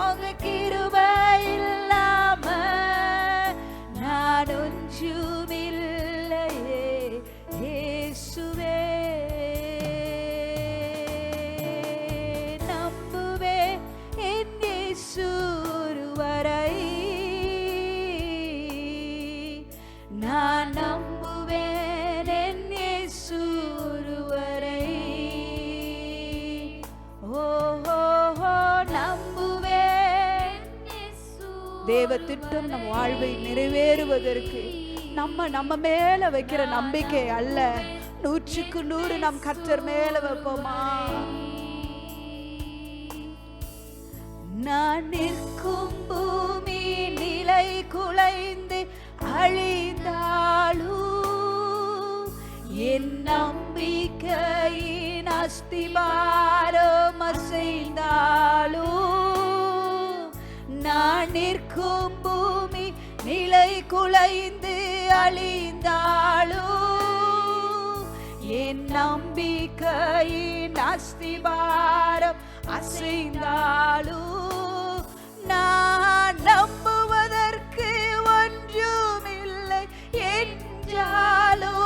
உங்க கிருபை இல்லாம நான் ஒன்றுமில்லையே. இயேசுவே, நம்புவே என் இயேசு ஒருவரை. நான் தேவ திட்டம் நம் வாழ்வை நிறைவேறுவதற்கு நம்ம மேல வைக்கிற நம்பிக்கை அல்ல, 100க்கு 100 நம் கர்த்தர் மேல வைப்போமா? நான் நிற்கும் பூமி நிலை குலைந்து அழிந்தாலும் என் நம்பிக்கையின் அஸ்திபாரம் அசைந்தாலும், நான் நிற்கும் பூமி நிலை குலைந்து அழிந்தாலும் என் நம்பிக்கையின் அஸ்திபாரம் அசைந்தாலும், நான் நம்புவதற்கு ஒன்றுமில்லை என்றாலும்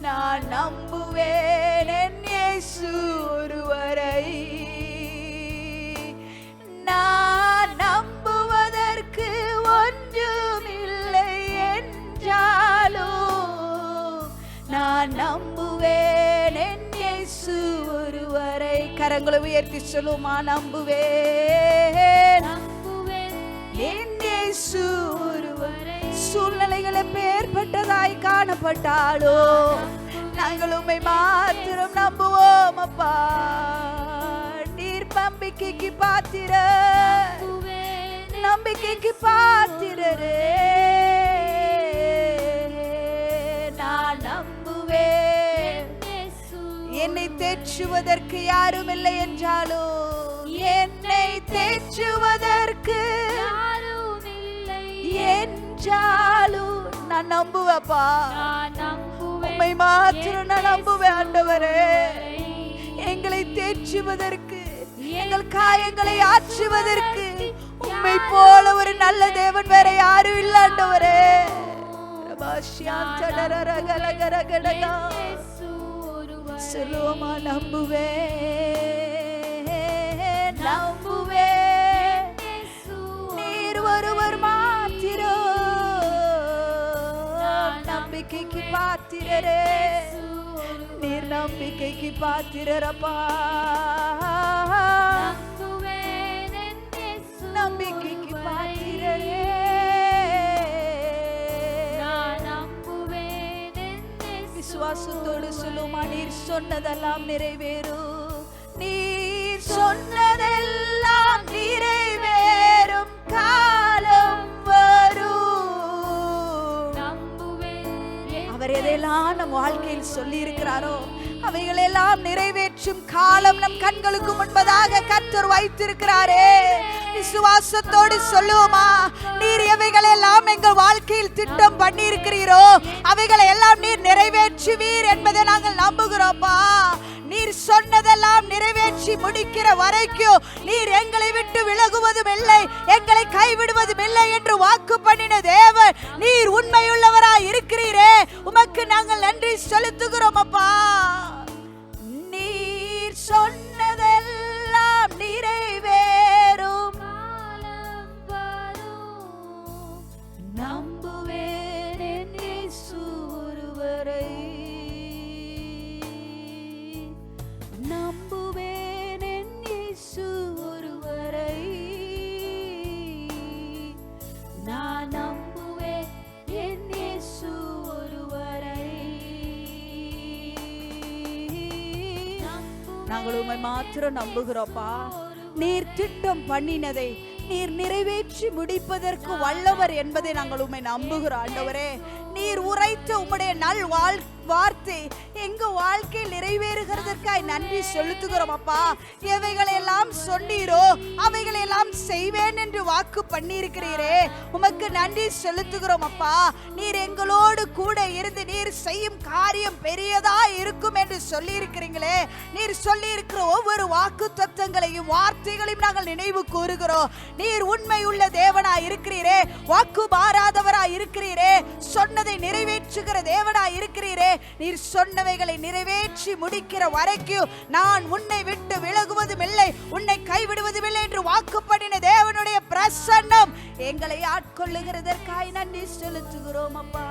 நான் நம்புவேன் என் இயேசு ஒருவரை. நான் நம்புவதற்கு ஒன்றுமில்லை என்றாலும் நான் நம்புவேன் என் இயேசு ஒருவரை. கரங்களை உயர்த்தி சொல்லுமா? நம்புவேன் என் இயேசு ஒருவரை. சூழ்நிலைகளை பேர்பட்டதாய் காணப்பட்டாலோ நாங்கள் உம்மை மாத்திரம் நம்புவோம் அப்பா. நீர் நம்பிக்கைக்கு பாத்திர, நம்பிக்கைக்கு பாத்திரரே. நான் நம்புவேன். என்னை தேற்றுவதற்கு யாரும் இல்லை என்றாலும், என்னை தேற்றுவதற்கு யாரும் இல்லை என்றாலும் நான் நம்புவேப்பா. உம்மை மாத்திரம் நான் நம்புவேன் ஆண்டவரே. எங்களை தேற்றுவதற்கு, எங்கள் காயங்களை ஆற்றுவதற்கு உம்மை போல ஒரு நல்ல தேவன் வேற யாரும் இல்லை ஆண்டவரே. சொல்லுவோமா? நம்புவேன், நம்புவேன் நீர் ஒருவர் மாத்திரம் நம்பிக்கைக்கு பாத்திரரே. நீர் நம்பிக்கைக்கு பாத்திரரப்பா. நம்பிக்கைக்கு பாத்திரரே. விசுவாசத்தோடு சொல்லுமா? நீர் சொன்னதெல்லாம் நிறைவேறும். நீர் சொன்னதெல்லாம் நிறைவேறும் காலம் வரும். அவர் எதையெல்லாம் நம் வாழ்க்கையில் சொல்லி இருக்கிறாரோ அவைகளெல்லாம் நிறைவேற்றும் காலம் நம் கண்களுக்கு முன்பதாக கர்த்தர் வைத்திருக்கிறாரே. விசுவாசத்தோடு சொல்லுவோமா? நீர் எவைகளெல்லாம் எங்கள் வாழ்க்கையில் திட்டம் பண்ணி இருக்கிறீரோ அவைகளை எல்லாம் நீர் நிறைவேற்றுவீர் என்பதை நாங்கள் நம்புகிறோம்ப்பா. நீர் சொன்னதெல்லாம் நிறைவேற்றி முடிக்கிற வரைக்கும் நீர் எங்களை விட்டு விலகுவதும் இல்லை, எங்களை கைவிடுவதும் இல்லை என்று வாக்கு பண்ணின தேவன் நீர் உண்மையுள்ளவராய் இருக்கிறீரே. உமக்கு நாங்கள் நன்றி செலுத்துகிறோம் அப்பா. நீர் சொன்னதெல்லாம் நிறைவேறும் நம்புவேன் என் இயேசு ஒருவரை. நம்புவேன் என் இயேசு ஒருவரை. நான் நம்புவேன் என் இயேசு ஒருவரை. நாங்கள் உம்மை மாத்திரம் நம்புகிறோம்ப்பா. நீர் திட்டம் பண்ணினதை நீர் நிறைவேற்றி முடிப்பதற்கு வல்லவர் என்பதை நாங்கள் உம்மை நம்புகிறோம் ஆண்டவரே. நீர் உரைத்த உம்முடைய நல் வார்த்தை எங்க வாழ்க்கையில் நிறைவேறுகிறதற்காய் நன்றி செலுத்துகிறோம் அப்பா. எவைகளெல்லாம் சொன்னீரோ அவைகளெல்லாம் செய்வேன் என்று வாக்கு பண்ணியிருக்கிறீரே, உமக்கு நன்றி செலுத்துகிறோம் அப்பா. நீர் எங்களோடு கூட இருந்து நீர் செய்யும் காரியம் பெரியதா இருக்கும் என்று சொல்லி இருக்கிறீங்களே. நீர் சொல்லி இருக்கிற ஒவ்வொரு வாக்கு தத்தங்களையும் வார்த்தைகளையும் நாங்கள் நினைவு கூறுகிறோம். நீர் உண்மை உள்ள தேவனாய் இருக்கிறீரே, வாக்கு மாறாதவராய் இருக்கிறீரே, சொன்னதை நிறைவேற்றுகிற தேவனாய் இருக்கிறீரே. நீர் சொன்னவைகளை நிறைவேற்றி முடிக்கிற வரைக்கும் நான் உன்னை விட்டு விலகுவதும் இல்லை, உன்னை கைவிடுவதும் இல்லை என்று வாக்கு பண்ணின தேவனுடைய பிரசன்னம் எங்களை ஆட்கொள்ளுகிறதற்காய் நன்றி செலுத்துகிறோம் அப்பா.